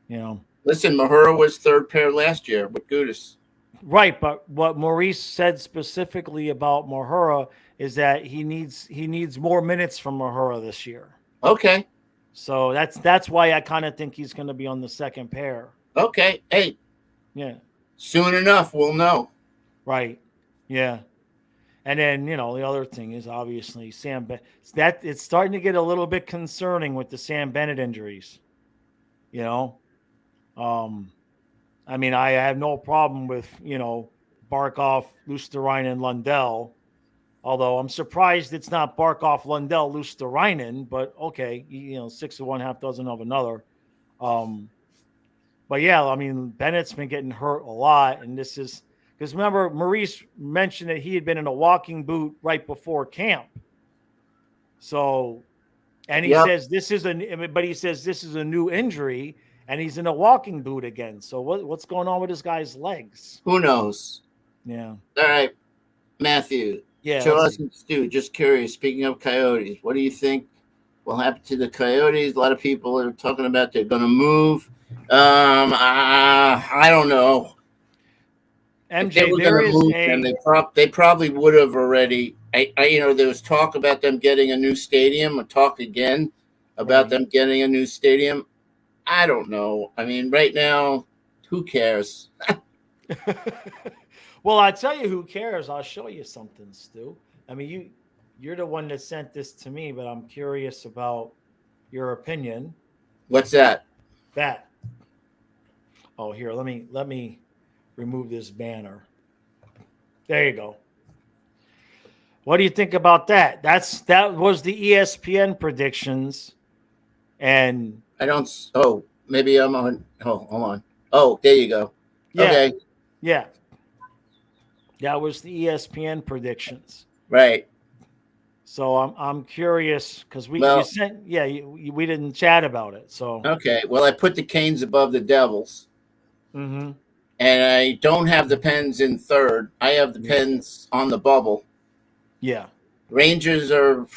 You know. Listen, Mahura was third pair last year with Gudis. Right, but what Maurice said specifically about Mahura is that he needs more minutes from Mahura this year. Okay. So that's why I kind of think he's going to be on the second pair. Okay. Hey. Yeah. Soon enough, we'll know. Right. Yeah. And then, the other thing is obviously Sam Bennett. It's starting to get a little bit concerning with the Sam Bennett injuries. I mean, I have no problem with, Barkov, Luosterainen, and Lundell. Although I'm surprised it's not Barkov, Lundell, Luosterainen, but okay, 6 of one, half dozen of another. But yeah, I mean, Bennett's been getting hurt a lot, and this is because remember Maurice mentioned that he had been in a walking boot right before camp. So, and he says this is a new injury, and he's in a walking boot again. So what's going on with this guy's legs? Who knows? Yeah. All right, Matthew. Yeah. Charles and Stu, just curious. Speaking of Coyotes, what do you think will happen to the Coyotes? A lot of people are talking about they're going to move. I don't know. MJ, there is they probably would have already. There was talk about them getting a new stadium, or talk again about them getting a new stadium. I don't know. I mean, right now, who cares? Well, I tell you who cares. I'll show you something, Stu. I mean, you're the one that sent this to me, but I'm curious about your opinion. What's that? That. Oh, here, let me remove this banner. There you go. What do you think about that? That was the ESPN predictions. And I don't. Oh, maybe I'm on. Oh, hold on. Oh, there you go. Yeah, okay. Yeah. That was the ESPN predictions. Right. So I'm curious because we didn't chat about it. So okay. Well, I put the Canes above the Devils. Mm-hmm. And I don't have the Pens in third. I have the Pens on the bubble. Yeah. Rangers are.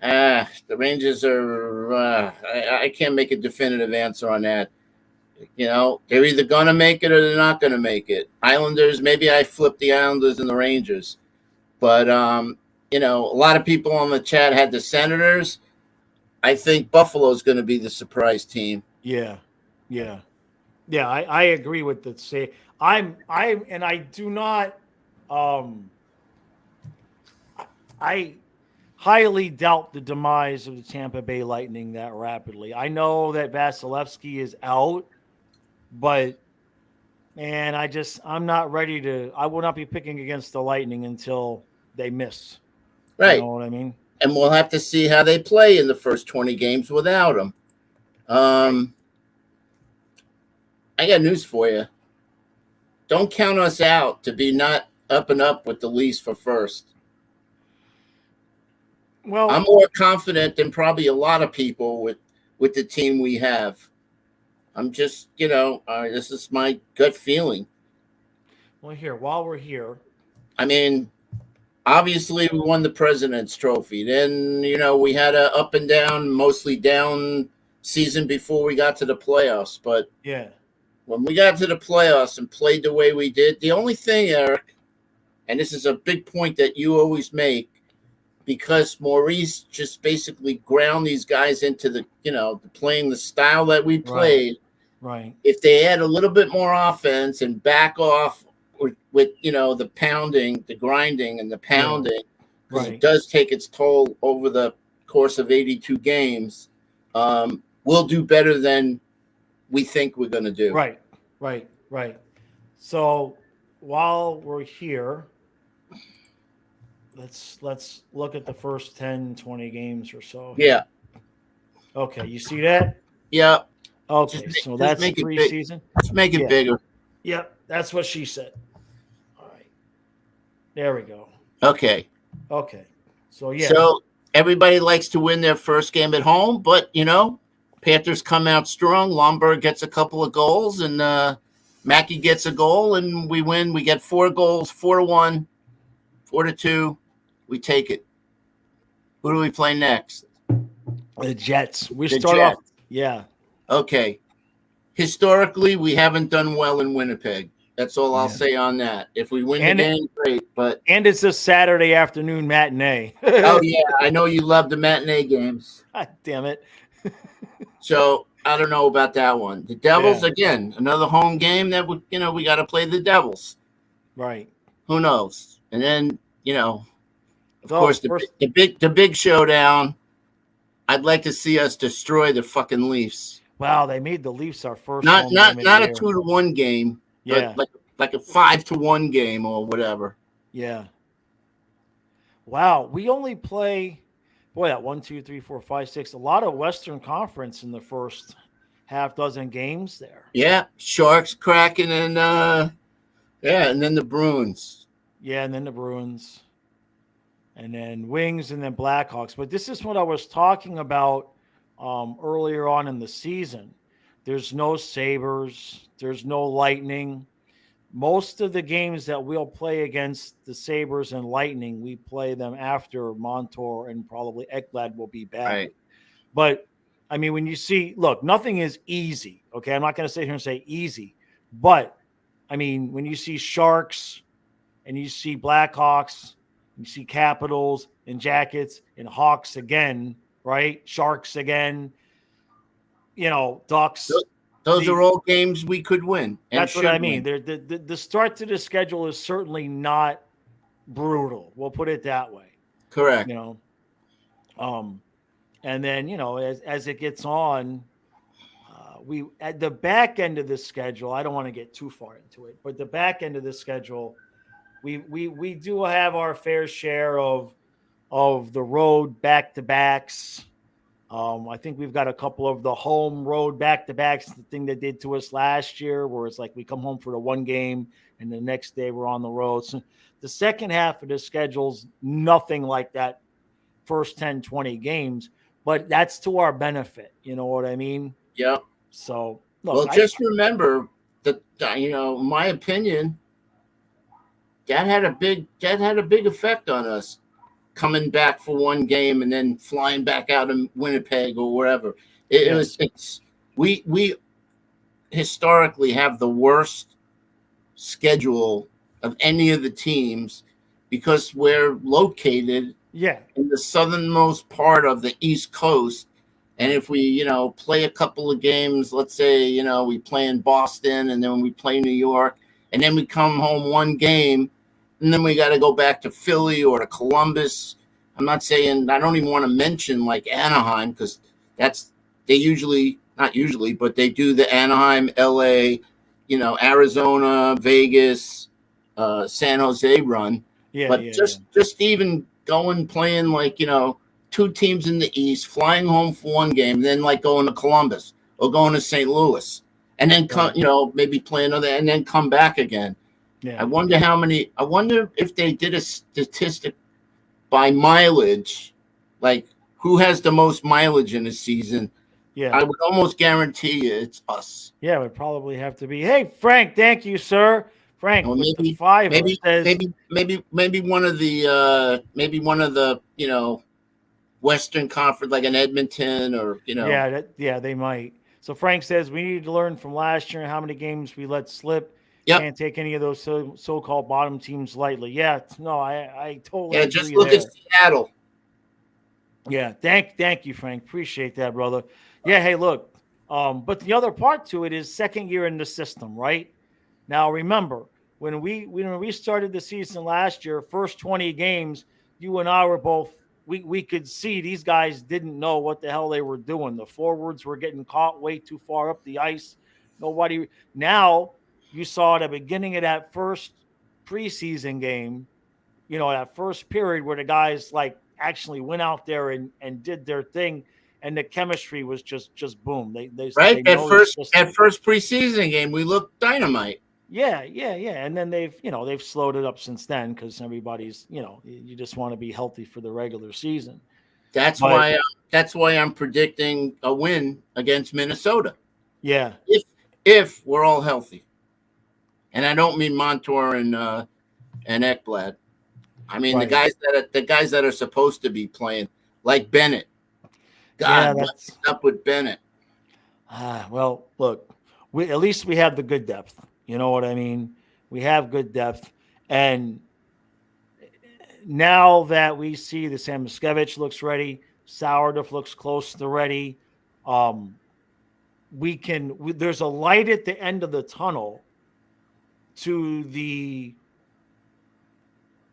The Rangers are. I can't make a definitive answer on that. They're either going to make it or they're not going to make it. Islanders, maybe I flip the Islanders and the Rangers. But, a lot of people on the chat had the Senators. I think Buffalo's going to be the surprise team. Yeah. Yeah. Yeah, I agree with the say. I do not. I highly doubt the demise of the Tampa Bay Lightning that rapidly. I know that Vasilevsky is out, but man, I'm not ready to. I will not be picking against the Lightning until they miss. Right. You know what I mean? And we'll have to see how they play in the first 20 games without them. I got news for you. Don't count us out to be not up and up with the Leafs for first. Well, I'm more confident than probably a lot of people with the team we have. I'm just, this is my gut feeling. here, while we're here, I mean, obviously we won the President's Trophy. Then, we had a up and down, mostly down season before we got to the playoffs. But yeah, when we got to the playoffs and played the way we did, the only thing, Eric, and this is a big point that you always make, because Maurice just basically ground these guys into the playing the style that we played. right. If they had a little bit more offense and back off with the pounding, the grinding and the pounding, because it does take its toll over the course of 82 games, we'll do better than we think we're going to do. Right. So while we're here, let's look at the first 10, 20 games or so. Yeah. Okay, you see that? Yeah. Okay, so that's the preseason. Let's make it bigger. Yep, that's what she said. All right. There we go. Okay. So, yeah. So everybody likes to win their first game at home, but, Panthers come out strong. Lomberg gets a couple of goals, and Mackey gets a goal, and we win. We get 4 goals, 4-1, 4-2. We take it. Who do we play next? The Jets. We The start Jets. off. Yeah. Okay. Historically, we haven't done well in Winnipeg. That's all I'll say on that. If we win the game, great. And it's a Saturday afternoon matinee. Oh, yeah. I know you love the matinee games. God damn it. So I don't know about that one. The Devils, again, another home game that we got to play the Devils. Right. Who knows? And then, of course, the big showdown. I'd like to see us destroy the fucking Leafs. Wow, they made the Leafs our first. Not home game a of the year. 2-1 game. Yeah. But like a 5-1 game or whatever. Yeah. Wow, we only play. Boy, that 1, 2, 3, 4, 5, 6. A lot of Western Conference in the first half dozen games there. Yeah, Sharks, Kraken, and and then the Bruins. Yeah, and then the Bruins, and then Wings, and then Blackhawks. But this is what I was talking about earlier on in the season. There's no Sabres. There's no Lightning. Most of the games that we'll play against the Sabres and Lightning, we play them after Montour and probably Ekblad will be back. Right. But, I mean, when you see – look, nothing is easy, okay? I'm not going to sit here and say easy. But, I mean, when you see Sharks and you see Blackhawks, you see Capitals and Jackets and Hawks again, right? Sharks again, Ducks – those are all games we could win. That's what I mean. The start to the schedule is certainly not brutal. We'll put it that way. Correct. And then as it gets on, we at the back end of the schedule. I don't want to get too far into it, but the back end of the schedule, we do have our fair share of the road back-to-backs. I think we've got a couple of the home road back-to-backs, the thing they did to us last year, where it's like we come home for the one game and the next day we're on the road. So the second half of the schedule's nothing like that first 10, 20 games, but that's to our benefit. You know what I mean? Yeah. So, look, just remember that, in my opinion, that had a big effect on us. Coming back for one game and then flying back out in Winnipeg or wherever. We historically have the worst schedule of any of the teams because we're located in the southernmost part of the East Coast. And if we, play a couple of games, let's say, we play in Boston and then we play New York and then we come home one game and then we got to go back to Philly or to Columbus. I don't even want to mention like Anaheim because they not usually, but they do the Anaheim, LA, Arizona, Vegas, San Jose run. Just even playing like, two teams in the East, flying home for one game, then like going to Columbus or going to St. Louis and then maybe play another and then come back again. Yeah. I wonder if they did a statistic by mileage, like who has the most mileage in a season, Yeah. I would almost guarantee you it's us. Yeah, it would probably have to be. Hey, Frank, thank you, sir. Frank Or with the fiver says, maybe one of the Western Conference, like an Edmonton, or yeah, they might. So Frank says we need to learn from last year how many games we let slip. Yep. Can't take any of those so-called bottom teams lightly. Yeah, no, I totally agree just look there. at Seattle. Yeah, thank you, Frank. Appreciate that, brother. Yeah, hey, look, but the other part to it is second year in the system, right? Now remember, when we started the season last year, first 20 games, you and I were both we could see these guys didn't know what the hell they were doing. The forwards were getting caught way too far up the ice. Nobody now you saw at the beginning of that first preseason game, that first period where the guys like actually went out there and did their thing, and the chemistry was just boom. They Right, they at know first it's at first preseason game, we looked dynamite. yeah. And then they've slowed it up since then because everybody's, you just want to be healthy for the regular season. That's why I'm predicting a win against Minnesota. Yeah. If we're all healthy. And I don't mean Montour and Ekblad. I mean Right. the guys that are supposed to be playing, like Bennett. God, what's up with Bennett? Well, look, at least we have the good depth. You know what I mean? We have good depth. And now that we see the Samoskevich looks ready, Sourdough looks close to ready, there's a light at the end of the tunnel to the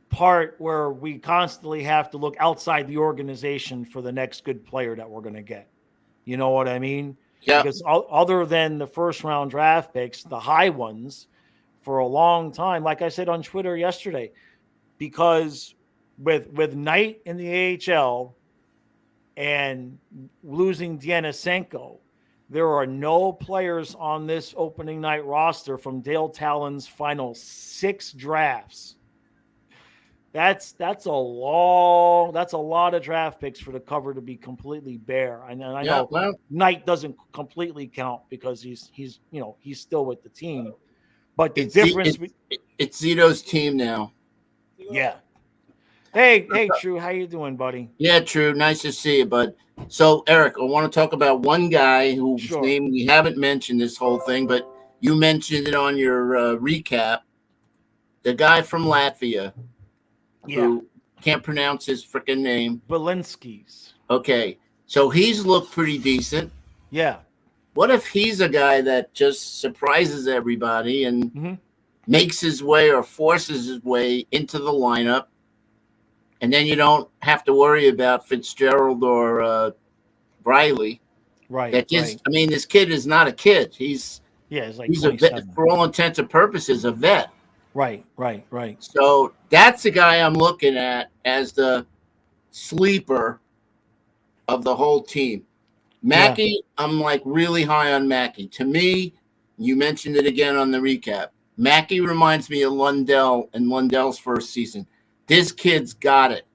part where we constantly have to look outside the organization for the next good player that we're going to get. You know what I mean? Yeah. Because other than the first round draft picks, the high ones for a long time, like I said on Twitter yesterday, because with Knight in the AHL and losing Denisenko, there are no players on this opening night roster from Dale Talon's final 6 drafts. That's a lot of draft picks for the cover to be completely bare. And I know Knight doesn't completely count because he's still with the team. But the difference it's Zito's team now. Yeah. Hey, True, how you doing, buddy? Yeah, True. Nice to see you, bud. So, Eric, I want to talk about one guy whose name we haven't mentioned this whole thing, but you mentioned it on your recap. The guy from Latvia. Who can't pronounce his freaking name. Belinskis. Okay. So he's looked pretty decent. Yeah. What if he's a guy that just surprises everybody and makes his way or forces his way into the lineup, and then you don't have to worry about Fitzgerald or Briley? Right. I mean, this kid is not a kid. He's like he's a vet, for all intents and purposes, a vet. Right. So that's the guy I'm looking at as the sleeper of the whole team. Mackey, I'm like really high on Mackey. To me, you mentioned it again on the recap. Mackey reminds me of Lundell and Lundell's first season. This kid's got it.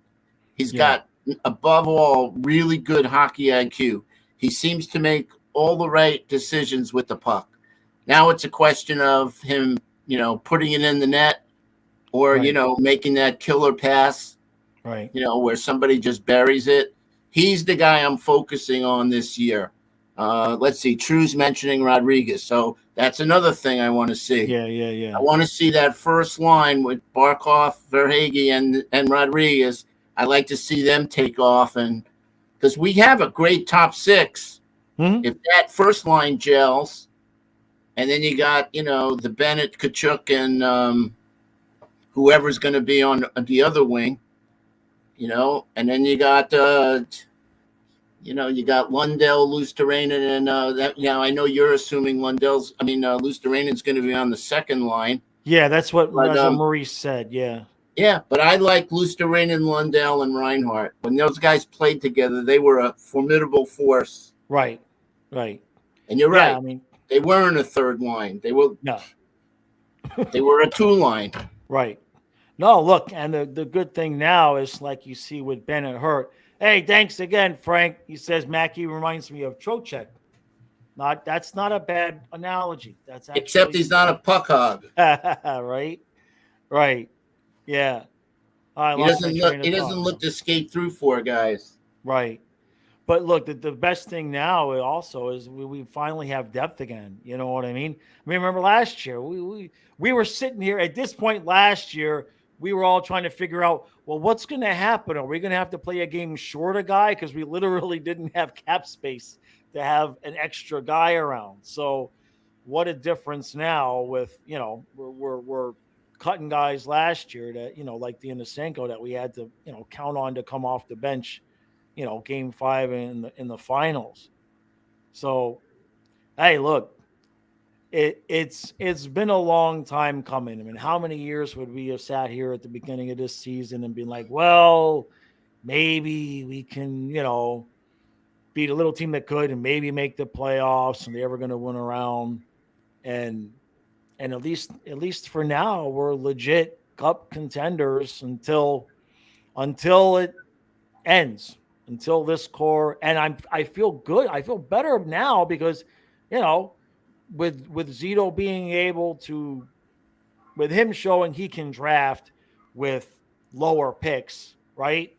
He's got, above all, really good hockey IQ. He seems to make all the right decisions with the puck. Now it's a question of him putting it in the net or, making that killer pass, right? Where somebody just buries it. He's the guy I'm focusing on this year. Let's see. True's mentioning Rodriguez. So that's another thing I want to see. Yeah. I want to see that first line with Barkov, Verhaeghe, and Rodriguez. I like to see them take off, and because we have a great top 6. If that first line gels, and then you got, the Bennett, Kachuk, and whoever's going to be on the other wing, and then you got, you got Lundell, Luosterainen, and that. I know you're assuming Luosterainen's going to be on the second line. Yeah, that's what Maurice said. Yeah. Yeah, but I like Luosterainen, Lundell, and Reinhart. When those guys played together, they were a formidable force. Right. And you're right. I mean, they weren't a third line. They were they were a 2 line. Right. No, look, and the good thing now is, like you see with Bennett Hurt, Hey, thanks again, Frank. He says Mackey reminds me of Trocheck. That's not a bad analogy. That's Except actually he's not a puck hog. right. Right. Yeah. I lost my train He of doesn't thought. look to skate through four guys. Right. But look, the best thing now also is we finally have depth again. You know what I mean? I mean, remember last year we were sitting here at this point last year. We were all trying to figure out, well, what's going to happen? Are we going to have to play a game short a guy because we literally didn't have cap space to have an extra guy around? So, what a difference now with we're cutting guys last year that like the Inosenko that we had to count on to come off the bench game 5 in the finals. So, hey, look, it's been a long time coming. I mean, how many years would we have sat here at the beginning of this season and been like, well, maybe we can, beat a little team that could and maybe make the playoffs and they're ever going to win around. And at least for now, we're legit cup contenders until it ends, until this core. And I feel good. I feel better now because, with Zito being able to, with him showing he can draft with lower picks, right?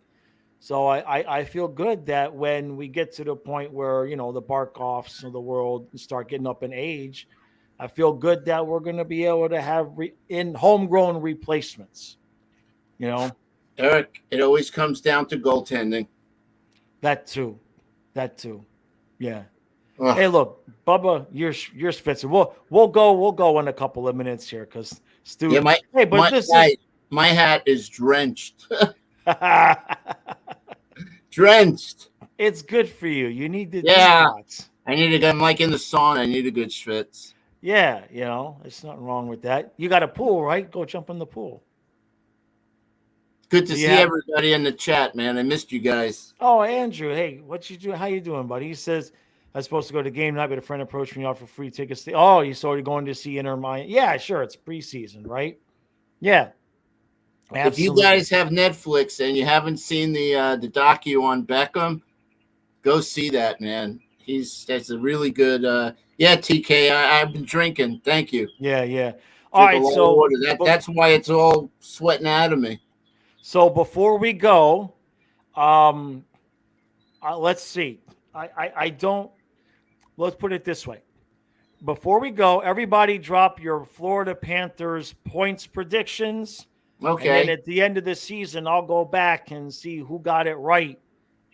So I feel good that when we get to the point where, the Barkoffs of the world start getting up in age, I feel good that we're going to be able to have in homegrown replacements, Eric, it always comes down to goaltending. That too. Yeah. Ugh. Hey, look, Bubba, you're Spitzer. We'll go in a couple of minutes here because Stu. Yeah, my hat is drenched. Drenched. It's good for you. You need the detox. I'm like in the sauna. I need a good schwitz. Yeah, there's nothing wrong with that. You got a pool, right? Go jump in the pool. Good to see everybody in the chat, man. I missed you guys. Oh, Andrew, hey, what you doing? How you doing, buddy? He says I was supposed to go to game night, but a friend approached me offer free tickets. Oh, you started going to see Inter Miami? Yeah, sure. It's preseason, right? Yeah. Absolutely. If you guys have Netflix and you haven't seen the docu on Beckham, go see that, man. That's a really good. TK, I've been drinking. Thank you. Yeah. All right, so that's why it's all sweating out of me. So before we go, let's see. I don't. Let's put it this way. Before we go, everybody drop your Florida Panthers points predictions. Okay. And then at the end of the season, I'll go back and see who got it right,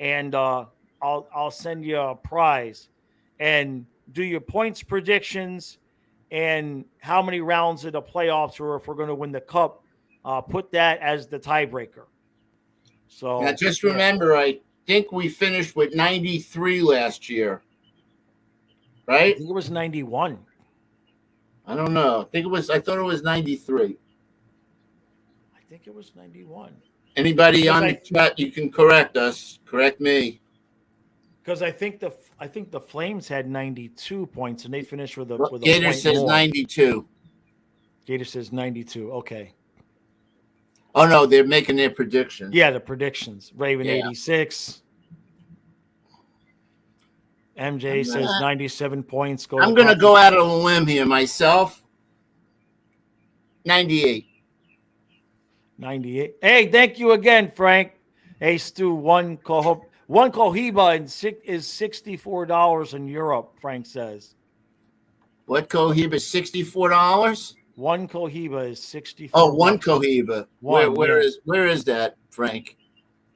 and I'll send you a prize. And do your points predictions and how many rounds of the playoffs, or if we're going to win the cup. Put that as the tiebreaker. So now just remember, I think we finished with 93 last year, right? I think it was 91. I don't know. I thought it was 93. I think it was 91. Anybody on the chat, you can correct us. Correct me. Because I think the Flames had 92 points and they finished with a Gator says more. 92. Gator says 92. Okay. Oh, no, they're making their predictions. Yeah, the predictions. Raven 86. MJ says 97 points. I'm going to go out on a limb here myself. 98. 98. Hey, thank you again, Frank. Hey, Stu, one Cohiba is $64 in Europe, Frank says. What Cohiba? $64? One Cohiba is $64. Oh, one Cohiba. Where is that, Frank?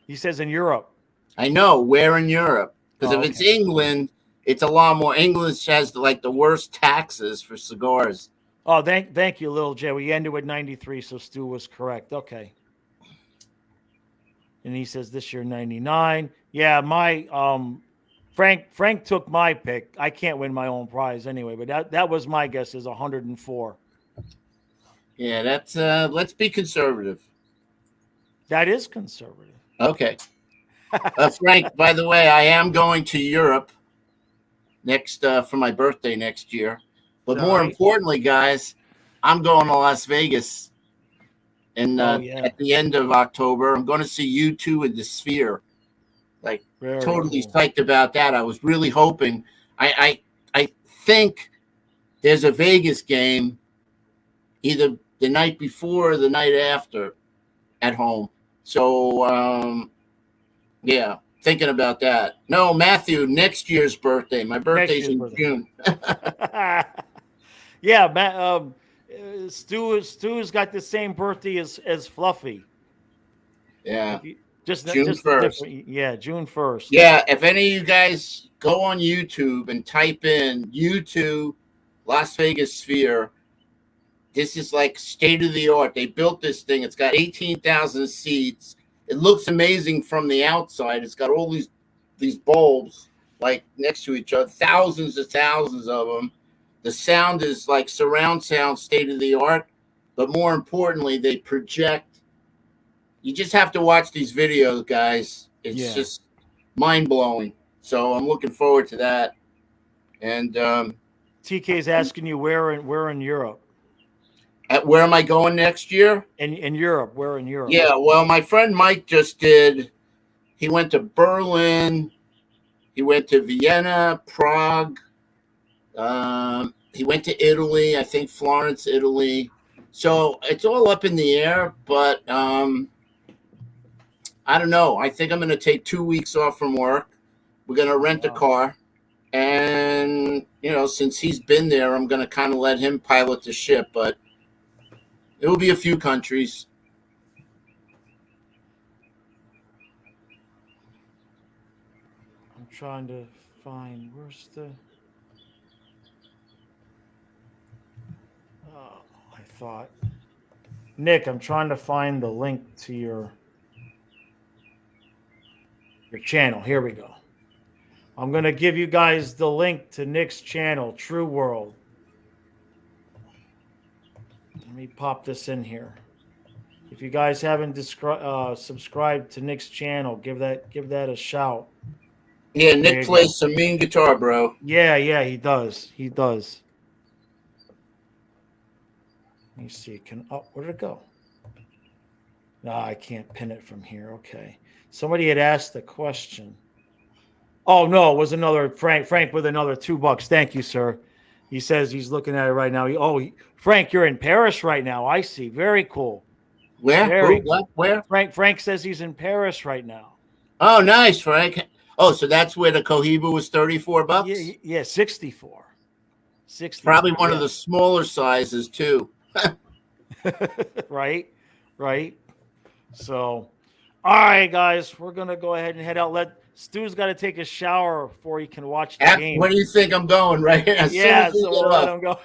He says in Europe. I know. Where in Europe? Because if it's England, it's a lot more. England has the worst taxes for cigars. Oh, thank you, Little J. We ended with 93, so Stu was correct. Okay. And he says this year 99. Yeah, my Frank took my pick. I can't win my own prize anyway, but that was my guess is 104. Yeah, that's let's be conservative. That is conservative. Okay. Frank, by the way, I am going to Europe next for my birthday next year. But more importantly, guys, I'm going to Las Vegas. And at the end of October, I'm going to see U2 in the Sphere. Like Very totally cool. psyched about that. I was really hoping. I think there's a Vegas game either the night before or the night after at home. So yeah, thinking about that. No, Matthew, next year's birthday. My birthday's year's in birthday. June. Yeah, Matt. Stu's got the same birthday as Fluffy. Yeah, Just June a 1st. different. Yeah, June 1st. Yeah, if any of you guys go on YouTube and type in U2 Las Vegas Sphere, this is like state of the art. They built this thing. It's got 18,000 seats. It looks amazing from the outside. It's got all these bulbs like next to each other, thousands of them. The sound is like surround sound, state of the art. But more importantly, they project. You just have to watch these videos, guys. It's just mind blowing. So I'm looking forward to that. And TK's asking you where in Europe. Where am I going next year? In Europe, where in Europe? Yeah, well, my friend Mike just did. He went to Berlin. He went to Vienna, Prague. He went to Italy, I think Florence, Italy. So it's all up in the air, but I don't know. I think I'm going to take 2 weeks off from work. We're going to rent a car. And, since he's been there, I'm going to kind of let him pilot the ship. But it will be a few countries. I'm trying to find where's the. Oh, I thought. Nick, I'm trying to find the link to your channel. Here we go. I'm going to give you guys the link to Nick's channel, True World. Let me pop this in here. If you guys haven't subscribed to Nick's channel, give that a shout. Yeah, Nick plays some mean guitar, bro. Yeah, he does. He does. Let me see. Where did it go? No, I can't pin it from here. Okay. Somebody had asked a question. Oh no, it was another Frank with another $2. Thank you, sir. He says he's looking at it right now. Frank, you're in Paris right now. I see. Very cool. Where? Where? Frank says he's in Paris right now. Oh, nice, Frank. Oh, so that's where the Cohiba was $34? Yeah, 64. 60. Probably one of the smaller sizes too. Right. So, all right, guys, we're gonna go ahead and head out. Stu's got to take a shower before he can watch the game. Where do you think I'm going? Right here. So we'll let him go.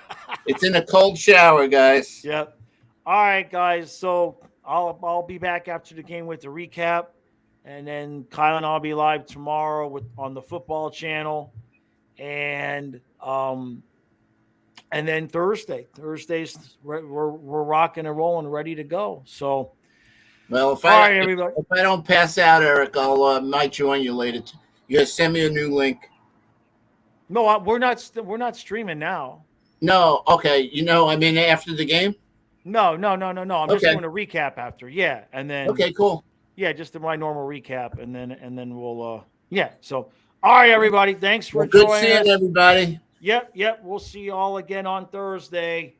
It's in a cold shower, guys. Yep. All right, guys. So I'll be back after the game with the recap, and then Kyle and I'll be live tomorrow on the football channel, and then Thursdays we're rocking and rolling, ready to go. So. Well, if I don't pass out, Eric, I might join you later. You guys send me a new link. No, we're not streaming now. No, okay. I mean, after the game. No. I'm just doing a recap after. Yeah, and then. Okay, cool. Yeah, just my normal recap, and then we'll. Yeah. So, all right, everybody. Thanks for joining us. Good seeing everybody. Yep. We'll see you all again on Thursday.